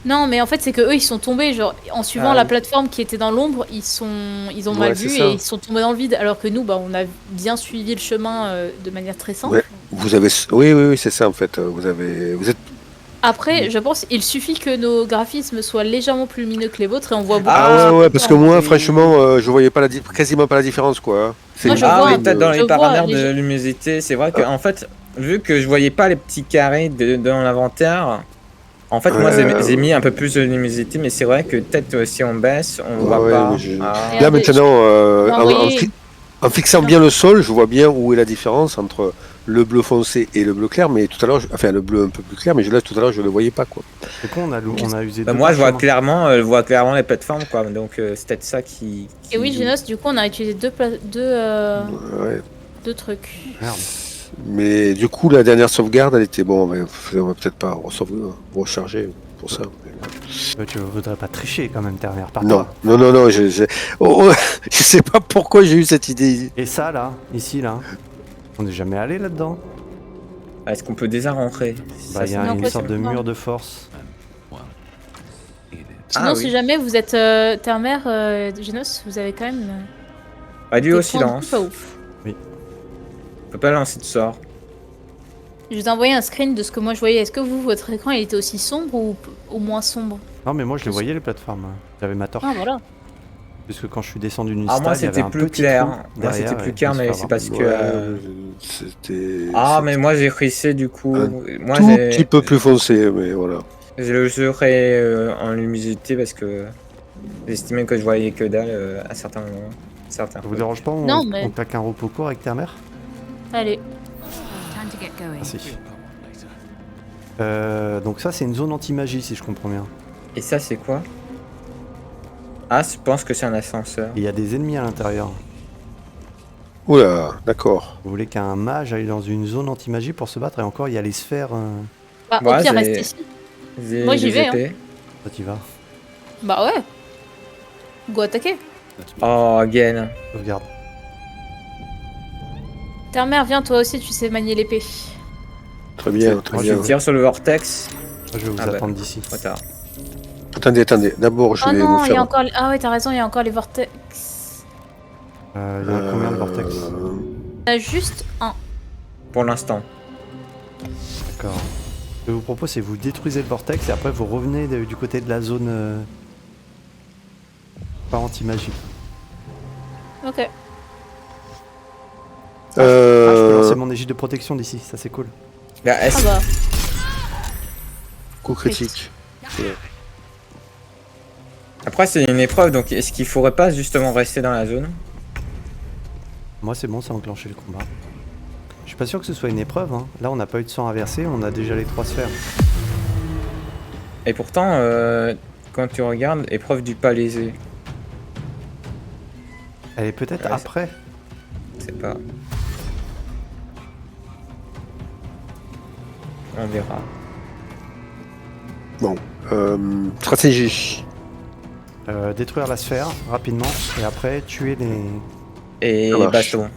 C: Non, mais en fait, c'est que eux, ils sont tombés, genre, en suivant
B: Ah
C: la
B: oui.
C: plateforme qui était dans l'ombre, ils ont mal
D: Ouais,
C: vu
D: c'est ça.
C: et ils sont tombés dans le vide. Alors que nous, bah, on a bien suivi le chemin de manière très simple.
D: Ouais, vous avez. Oui, c'est ça en fait. Vous êtes.
C: Après, je pense il suffit que nos graphismes soient légèrement plus lumineux que les vôtres et on voit beaucoup.
D: Ah ouais, parce que moi,
B: oui.
D: franchement, je voyais pas quasiment pas la différence quoi. C'est
C: Moi, je
B: Ah
C: vois
B: oui,
C: un
B: peut-être dans
C: je
B: les
C: vois
B: paramètres
C: les-
B: de luminosité, c'est vrai que en fait, vu que je voyais pas les petits carrés dans l'inventaire, en fait, moi j'ai mis un peu plus de luminosité, mais c'est vrai que peut-être si on baisse, on voit
D: ouais,
B: pas.
D: mais je-
B: Ah.
C: Et-
D: Là
C: Regardez,
D: maintenant,
C: envoyé-
D: en fixant bien le sol, je vois bien où est la différence entre le bleu foncé et le bleu clair, mais tout à l'heure, enfin le bleu un peu plus clair, mais là tout à l'heure je le voyais pas quoi.
A: c'est con, on a usé
B: Bah,
A: deux
B: moi, je vois
A: parchemins.
B: clairement les plateformes, quoi. Donc c'est peut-être ça qui.
C: Et oui, Genos, du coup, on a utilisé deux
D: Ouais.
C: 2 trucs.
A: Merde.
D: Mais du coup, la dernière sauvegarde, elle était bon. Mais on va peut-être pas recharger pour ça.
A: Tu voudrais pas tricher quand même, Termer, par
D: Non,
A: toi.
D: non. Je sais pas pourquoi j'ai eu cette idée.
A: Et ça, là, ici, là, on n'est jamais allé là-dedans.
B: Est-ce qu'on peut déjà rentrer?
A: Bah, il y a
C: Non,
A: une
C: pas
A: sorte de
C: seulement.
A: mur de force.
C: Sinon,
B: Ah,
C: si
B: oui.
C: jamais vous êtes Termer, Genos, vous avez quand même.
B: Réduit au
C: des points de
B: silence.
C: vie pas ouf.
B: On peut pas lancer de sort.
C: Je vous ai envoyé un screen de ce que moi je voyais. Est-ce que vous, votre écran, il était aussi sombre ou moins sombre?
A: Non, mais moi, je les voyais, les plateformes. J'avais ma torche.
C: Ah, voilà.
A: Puisque quand je suis descendu d'une
B: Ah, moi,
A: stade, il y avait
B: c'était
A: un
B: plus
A: petit
B: clair.
A: trou
B: Moi,
A: derrière,
B: c'était plus
A: et
B: clair,
A: je me
B: mais
A: suis
B: c'est
A: fait
B: parce que.
D: C'était.
B: Ah, mais moi, j'ai rissé du coup.
D: Un
B: Moi,
D: tout petit peu plus foncé, mais voilà.
B: Je le serai en luminosité parce que j'estimais que je voyais que dalle à certains moments.
A: Ça vous dérange pas,
C: Non, mais-
A: on claque un repos court avec Termer?
C: Allez.
J: Time to get going.
A: Merci. Donc ça, c'est une zone anti-magie, si je comprends bien.
B: Et ça, c'est quoi? Ah, je pense que c'est un ascenseur.
A: Et il y a des ennemis à l'intérieur.
D: Oula, d'accord.
A: Vous voulez qu'un mage aille dans une zone anti-magie pour se battre? Et encore, il y a les sphères...
C: Bah,
B: Ouais,
C: au pire,
B: j'ai-
C: reste ici.
B: J'ai
C: Moi, j'y
B: des
C: vais, hein.
B: épées.
A: Toi, t'y vas.
C: Bah ouais. Go attaquer.
B: Oh, again.
A: Sauvegarde.
C: Termer, viens, toi aussi, tu sais manier l'épée.
D: Très bien, très
A: Moi,
B: Je
D: bien.
B: tire sur le vortex.
A: Moi, je vais vous
B: Ah bah.
A: attendre d'ici.
B: Trop tard.
D: Attendez. D'abord, je
C: Oh
D: vais
C: non,
D: vous
C: il y a
D: faire.
C: encore. Ah ouais, t'as raison, il y a encore les vortex.
A: Il y en a combien de vortex?
C: Il y en a juste un.
B: Pour l'instant.
A: D'accord. Ce que je vous propose, c'est que vous détruisez le vortex et après vous revenez du côté de la zone pas anti-magie.
C: Ok.
A: Ah, je peux lancer
D: Euh...
A: mon égide de protection d'ici, ça c'est cool.
B: Bah,
C: Ah
B: est-ce-
C: bah.
D: Coup critique.
B: Après, c'est une épreuve, donc est-ce qu'il faudrait pas justement rester dans la zone?
A: Moi c'est bon, ça a enclenché le combat. Je suis pas sûr que ce soit une épreuve, hein. Là on n'a pas eu de sang à verser, on a déjà les 3 sphères.
B: Et pourtant, quand tu regardes, épreuve du pas lésé.
A: Elle est peut-être
B: Ouais,
A: après.
B: Je sais pas. On verra.
D: Bon. Stratégie.
A: Détruire la sphère rapidement et après tuer les...
B: Et
D: Ça marche.
B: baston.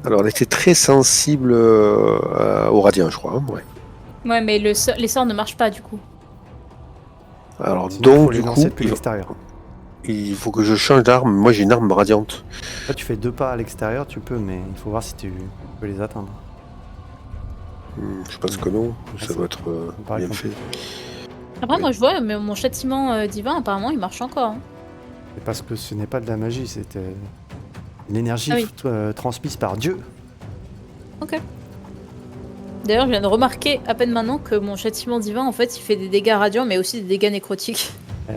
D: Alors, elle était très sensible au radiant, je crois. Hein, ouais.
C: Ouais, mais les sorts ne marchent pas du coup.
D: Alors,
A: Sinon, faut
D: donc,
A: les
D: du
A: lancer
D: coup,
A: depuis l'extérieur.
D: il faut que je change d'arme. Moi, j'ai une arme radiante.
A: Là tu fais 2 pas à l'extérieur, tu peux, mais il faut voir si tu peux les atteindre.
D: Je pense que non.
A: Ah,
D: Ça
A: c'est-
D: doit être
A: paraît
D: bien
A: compliqué.
D: fait.
C: Après, moi je vois, mais mon châtiment divin, apparemment, il marche encore. Hein.
A: C'est parce que ce n'est pas de la magie, c'est une énergie
C: Ah oui.
A: transmise par Dieu.
C: Ok. D'ailleurs, je viens de remarquer à peine maintenant que mon châtiment divin, en fait, il fait des dégâts radiants, mais aussi des dégâts nécrotiques.
A: Eh,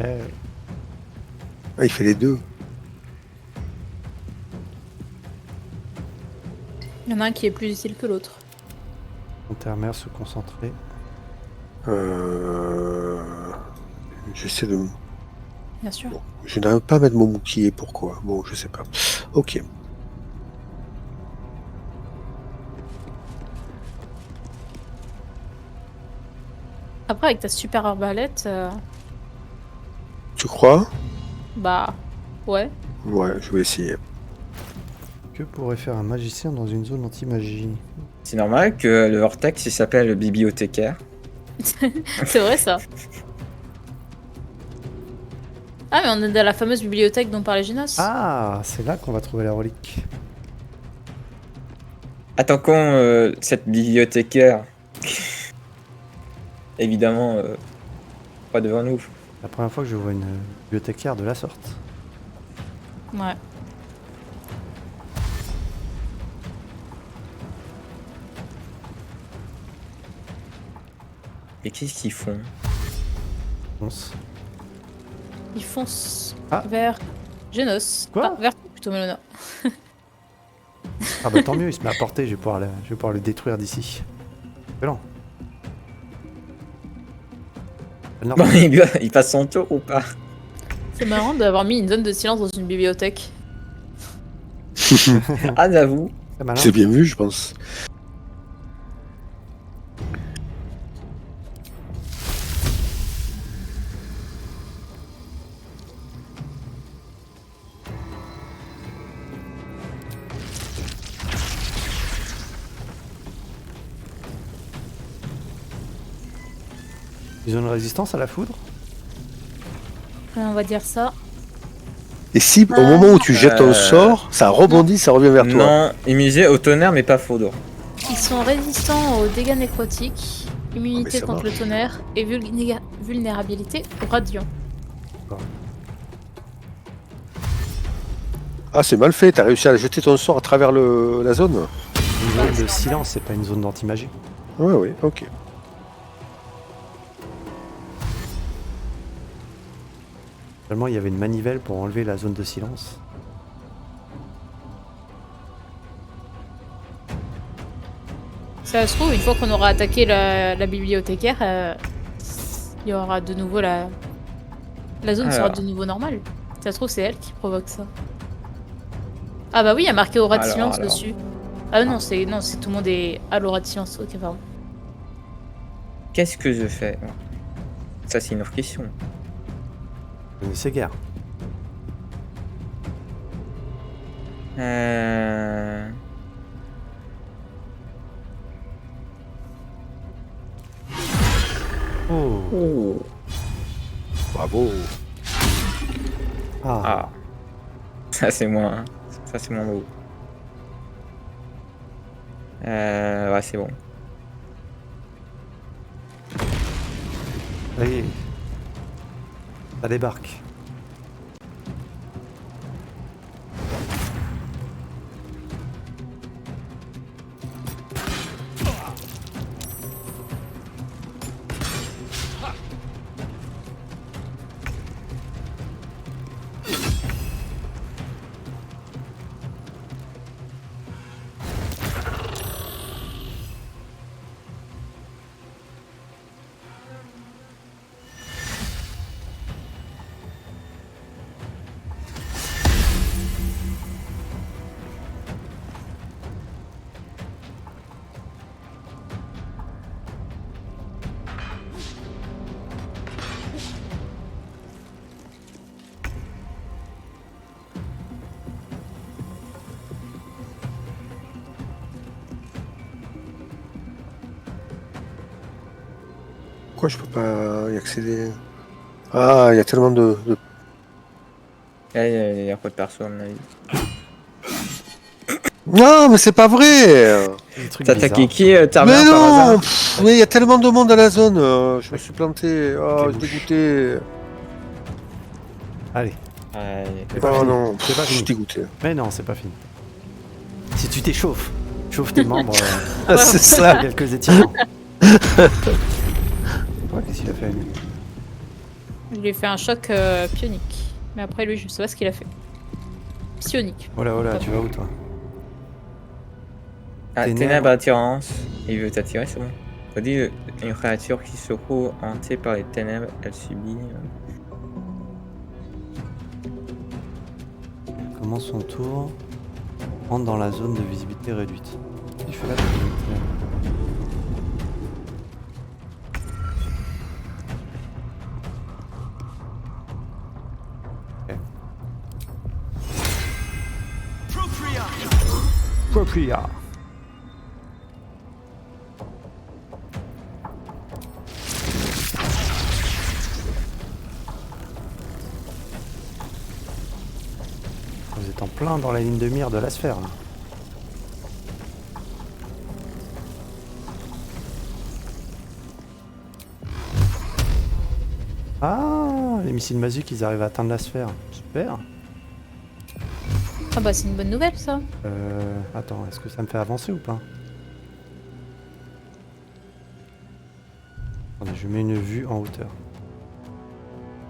D: Ah, il fait les deux.
C: Il y en a un qui est plus utile que l'autre.
A: on termine se concentrer.
D: J'essaie de...
C: Bien sûr.
D: Bon, je n'arrive pas à mettre mon bouclier. Pourquoi? Bon, je sais pas. Ok.
C: Après, avec ta super arbalète,
D: Tu crois?
C: bah, ouais.
D: Ouais, je vais essayer.
A: Que pourrait faire un magicien dans une zone anti-magie?
B: C'est normal que le vortex il s'appelle le bibliothécaire.
C: C'est vrai ça. Ah, mais on est dans la fameuse bibliothèque dont parlait Genos.
A: Ah, c'est là qu'on va trouver la relique.
B: Attaquons cette bibliothécaire. Évidemment, pas devant nous.
A: La première fois que je vois une bibliothécaire de la sorte.
C: Ouais.
B: Et qu'est-ce qu'ils font?
A: Fonce.
C: Ils foncent
A: Ah.
C: vers Genos.
A: Quoi
C: Vers plutôt Melona.
A: Ah bah tant mieux, il se met à portée, je vais pouvoir le détruire d'ici. Excellent. Non,
B: Bon, il passe son tour ou pas?
C: C'est marrant d'avoir mis une zone de silence dans une bibliothèque.
B: Ah, j'avoue.
A: C'est malin.
D: C'est bien vu, je pense.
A: Ils ont une résistance à la foudre?
C: On va dire ça.
D: Et si au moment où tu jettes ton sort, ça rebondit, ça revient vers toi.
B: Non, immunisé au tonnerre, mais pas foudre.
C: Ils sont résistants aux dégâts nécrotiques, immunité
D: ça
C: contre
D: marche.
C: le tonnerre et vulnérabilité au radiant.
D: Ah, c'est mal fait, t'as réussi à jeter ton sort à travers la zone.
A: Une zone de silence, c'est pas une zone d'anti-magie.
D: Ouais, ouais, ok.
A: Seulement, il y avait une manivelle pour enlever la zone de silence.
C: Ça se trouve, une fois qu'on aura attaqué la bibliothécaire, il y aura de nouveau la zone sera
B: Alors.
C: de nouveau normale. Ça se trouve, c'est elle qui provoque ça. Ah bah oui, il y a marqué aura de silence dessus. Ah non, c'est tout le monde est à l'aura de silence. Ok, pardon.
B: Qu'est-ce que je fais? Ça, c'est une autre question.
A: C'est guère.
B: Oh.
D: Bravo.
A: Ah.
B: Ça, c'est moins beau. Ouais, c'est bon.
A: Allez. Ça débarque.
D: Pourquoi je peux pas y accéder? Ah, il y a tellement de...
B: Il y a pas de perso, à mon avis.
D: Non, mais c'est pas vrai.
B: T'as attaqué qui,
D: Mais
B: Tarbert, par
D: non,
B: hasard?
D: mais il y a tellement de monde à la zone. Je me suis planté. Oh, je suis dégoûté.
A: Allez.
D: Oh non,
A: C'est pas
D: je suis
A: fini.
D: dégoûté.
A: Mais non, c'est pas fini. Si tu t'échauffes, chauffe tes membres.
D: C'est ça.
A: Quelques étirements. Ouais, qu'est-ce qu'il a fait, lui?
C: Je lui ai fait un choc pionique. Mais après, lui, je sais pas ce qu'il a fait. Psionique.
A: Oh là, tu vas où, toi?
B: Ah,
A: Ténèbres.
B: ténèbres attirance. Il veut t'attirer, c'est bon. On dit une créature qui se trouve hantée par les ténèbres, elle subit.
A: Commence son tour. Entre dans la zone de visibilité réduite. Il fait là. Propria. Vous êtes en plein dans la ligne de mire de la sphère là. Ah, les missiles magiques ils arrivent à atteindre la sphère. Super.
C: Ah bah c'est une bonne nouvelle ça.
A: Attends, est-ce que ça me fait avancer ou pas? Attendez, je mets une vue en hauteur.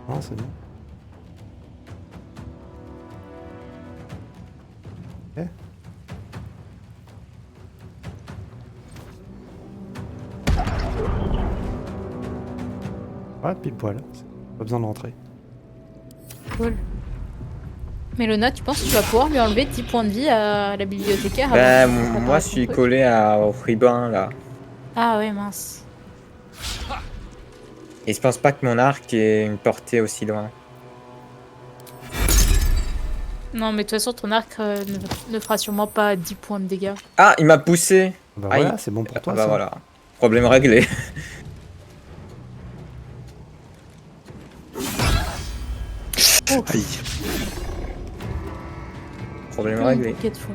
A: Non, c'est bon. Ok. Voilà, pile poil. Pas besoin de rentrer.
C: Cool. Mélona, tu penses que tu vas pouvoir lui enlever 10 points de vie à la bibliothécaire
B: Bah,
C: avant que ça
B: moi, je
C: apparaisse
B: suis
C: ton truc?
B: collé au ribin, là.
C: Ah ouais, mince.
B: Et je pense pas que mon arc ait une portée aussi loin.
C: Non, mais de toute façon, ton arc ne fera sûrement pas 10 points de dégâts.
B: Ah, il m'a poussé.
A: Bah
B: Aïe.
A: voilà, c'est bon pour toi
B: Bah
A: ça.
B: voilà. Problème réglé.
D: Aïe.
B: Problème réglé.
C: Bouquet de foin.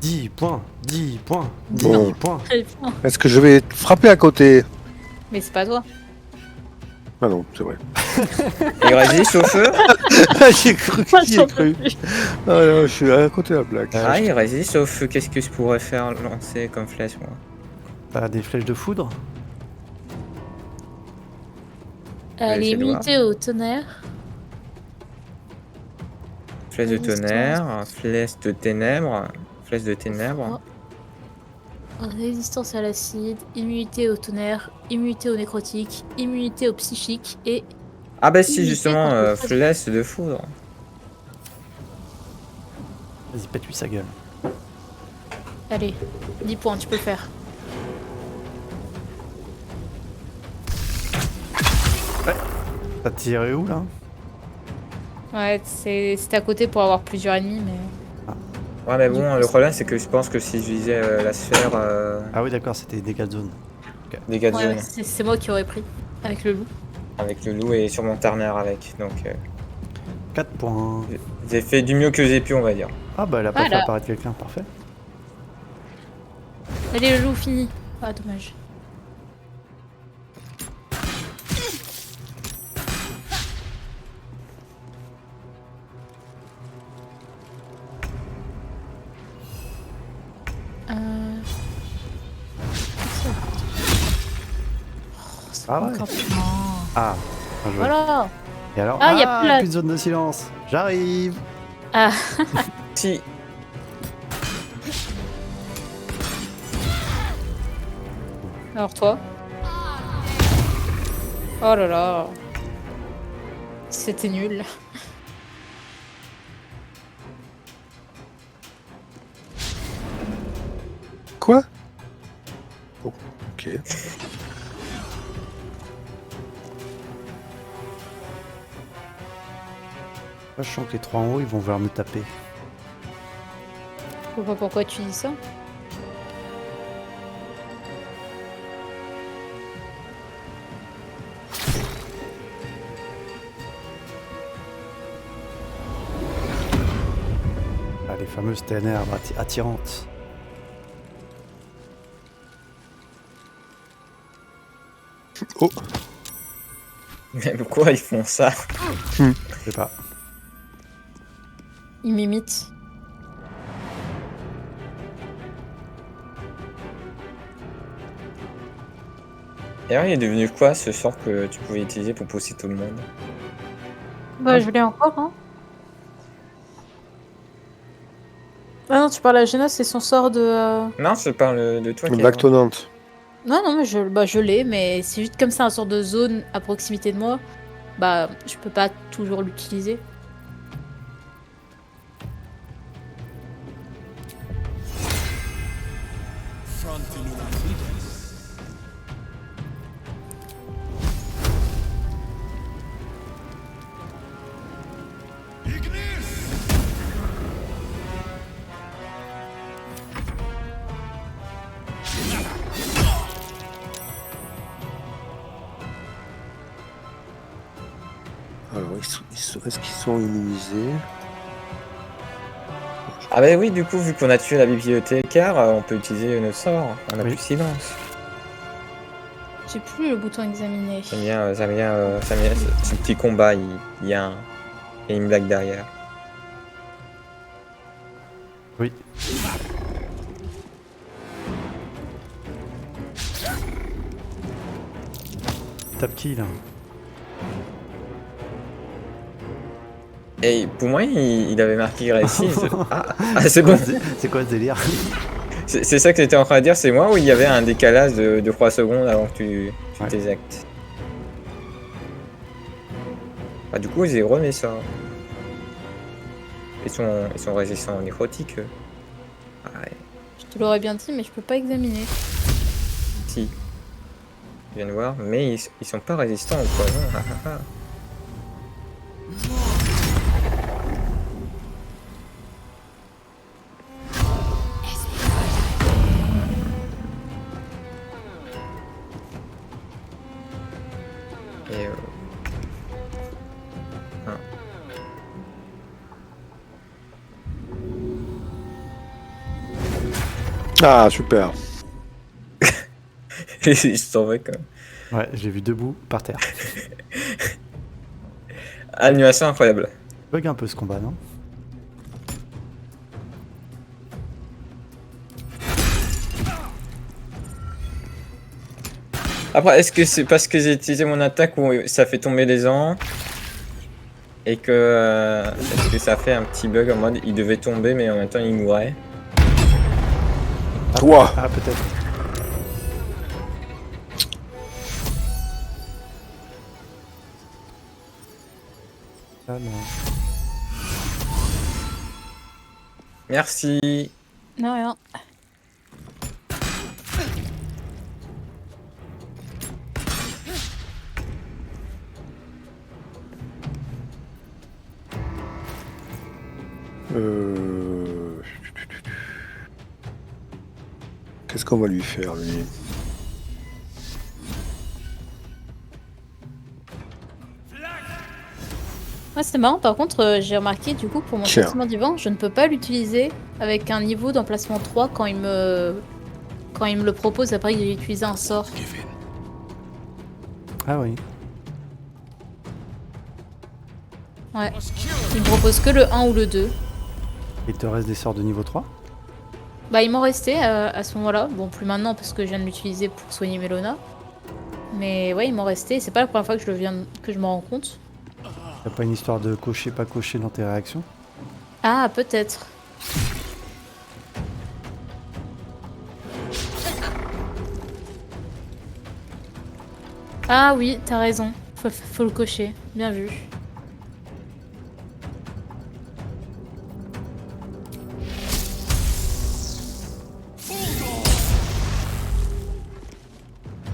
A: 10 points, 10 points, 10
D: Bon.
A: points.
C: Très bien.
D: Est-ce que je vais frapper à côté?
C: Mais c'est pas toi.
D: Ah non, c'est vrai.
B: Il résiste au feu.
D: J'ai cru, j'y ai cru. Ah non, je suis à côté de la blague.
B: Ah, il résiste au feu. Qu'est-ce que je pourrais faire lancer comme flèche, moi?
A: T'as des flèches de foudre?
C: Elle est
B: essayer de voir.
C: immunité au tonnerre.
B: Flèche de tonnerre, flèche de ténèbres, flèche de ténèbres.
C: Résistance à l'acide, immunité au tonnerre, immunité au nécrotique, immunité au psychique et...
B: Ah bah si,
C: Immunité
B: justement,
C: contre le
B: flèche de foudre.
A: Vas-y, pète-lui sa gueule.
C: Allez, 10 points, tu peux le faire.
A: T'as tiré où là?
C: Ouais, c'était à côté pour avoir plusieurs ennemis, mais...
B: Ouais, mais bon, le problème c'est que je pense que si je visais la sphère,
A: Ah oui, d'accord, c'était des dégâts de zone.
B: dégâts de
C: Ouais,
B: zone,
C: ouais, c'est moi qui aurais pris, avec le loup.
B: avec le loup et sur mon Turner avec. Donc,
A: 4 points.
B: j'ai fait du mieux que j'ai pu, on va dire.
A: Ah bah elle a pas fait
C: Voilà.
A: apparaître quelqu'un, parfait.
C: Allez, le loup, fini. Ah, dommage.
A: Ah ouais. Ah, bien joué.
C: Voilà.
A: Et alors,
C: Ah, y a plus la-
A: plus de zone de silence. J'arrive.
C: Ah.
B: Si.
C: Alors toi? Oh là là. C'était nul.
D: Quoi? Oh, ok.
A: Là, je sens que les 3 en haut, ils vont vouloir me taper.
C: Je vois pas pourquoi tu dis ça.
A: Ah, les fameuses TNR attirantes.
D: Oh.
B: Mais pourquoi ils font ça?
A: Je sais pas.
C: Il m'imite.
B: Et alors, il est devenu quoi ce sort que tu pouvais utiliser pour pousser tout le monde?
C: Bah, je l'ai encore, hein. Ah non, tu parles à Géna, c'est son sort de...
B: Non, je parle de toi.
D: Une
B: Kézan.
D: blague tonnante.
C: Non, non, mais je l'ai, mais c'est juste comme ça, un sort de zone à proximité de moi. Bah, je peux pas toujours l'utiliser.
D: Alors, est-ce qu'ils sont immunisés?
B: Ah bah oui, du coup, vu qu'on a tué la bibliothécaire, on peut utiliser notre sort. On a
A: Oui.
B: plus silence.
C: J'ai plus le bouton examiner.
B: J'aime bien ce petit combat, il y a une blague derrière.
A: Oui. Tape qui là?
B: Et pour moi, il avait marqué réussi. C'est bon.
A: C'est quoi ce délire?
B: C'est ça que j'étais en train de dire, c'est moi ou il y avait un décalage de 3 secondes avant que tu t'éjectes? Ah, du coup, ils remet ça. Ils sont résistants au nécrotique. Ah, ouais.
C: Je te l'aurais bien dit, mais je peux pas examiner.
B: Si. Je viens de voir, mais ils sont pas résistants au poison. Ah, ah, ah. Et
D: Ah, super.
B: je t'en vais quand même.
A: Ouais, j'ai vu debout par terre.
B: Animation incroyable.
A: Bug un peu ce combat, non?
B: Après, est-ce que c'est parce que j'ai utilisé mon attaque où ça fait tomber les ans et que est-ce que ça fait un petit bug en mode il devait tomber mais en même temps il mourait?
D: Toi.
A: Ah, peut-être. Alors.
B: Merci.
C: Non, rien.
D: Qu'est-ce qu'on va lui faire, lui?
C: Ah, c'est marrant, par contre, j'ai remarqué du coup pour mon
D: Tiens.
C: châtiment du vent, je ne peux pas l'utiliser avec un niveau d'emplacement 3 quand il me le propose après que j'ai utilisé un sort.
A: Ah oui.
C: Ouais. Il me propose que le 1 ou le 2.
A: Il te reste des sorts de niveau 3?
C: Bah, il m'en restait à ce moment-là. Bon, plus maintenant parce que je viens de l'utiliser pour soigner Melona. Mais ouais, il m'en restait. C'est pas la première fois que je me rends compte.
A: T'as pas une histoire de cocher, pas cocher dans tes réactions?
C: Ah, peut-être. Ah oui, t'as raison. Faut le cocher. Bien vu.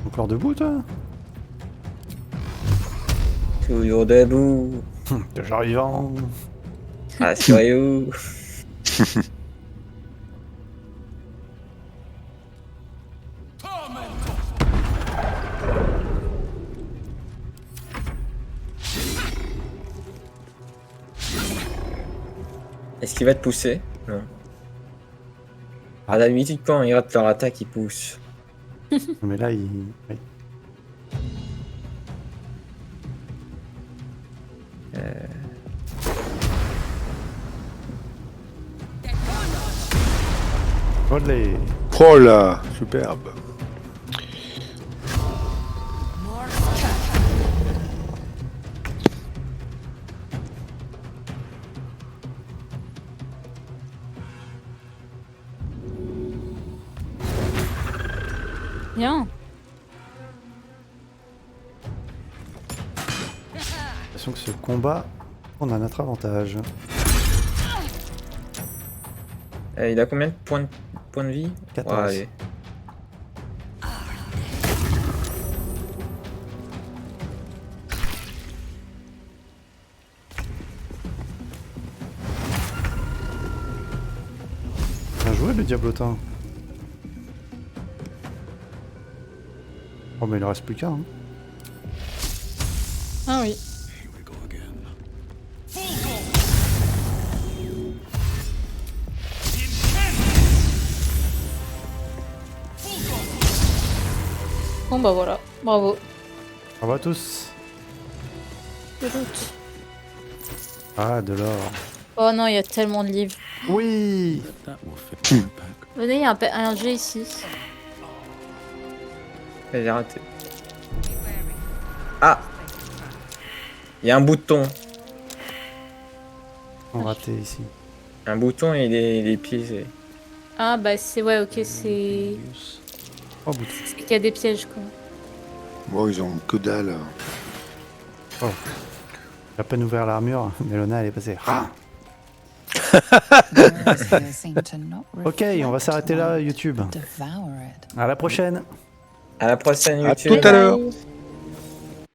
A: Encore debout, toi?
B: Toujours debout.
A: Toujours vivant.
B: Rassurez-vous. Est-ce qu'il va te pousser? Non. À la limite, quand ils ratent leur attaque, ils poussent.
A: Mais là, il... oui. Olé.
D: Oh là, superbe.
C: Bien.
A: J'ai l'impression que ce combat, on a notre avantage.
B: Il a combien de points de vie?
A: 14.
B: Ouais, allez.
A: Bien joué le diablotin. Oh mais il ne reste plus qu'un. Hein.
C: Ah oui. Bon bah voilà, bravo.
A: Au revoir à tous.
C: De doute.
A: Ah, de l'or.
C: Oh non, il y a tellement de livres.
A: Oui.
C: Venez, il y a un G ici.
B: J'ai raté. Ah! Il y a un bouton.
A: On raté ici.
B: Un bouton et il est piégé.
C: Ah bah c'est... Ouais, ok, c'est...
A: Oh, boutons.
C: C'est qu'il y a des pièges, quoi.
D: Bon, ils ont que dalle.
A: Oh. J'ai à peine ouvert l'armure, Melona elle est passée. Ah. Ok, on va s'arrêter là YouTube. À la prochaine.
B: À la prochaine
D: À
B: YouTube.
D: tout à l'heure.
C: Bye.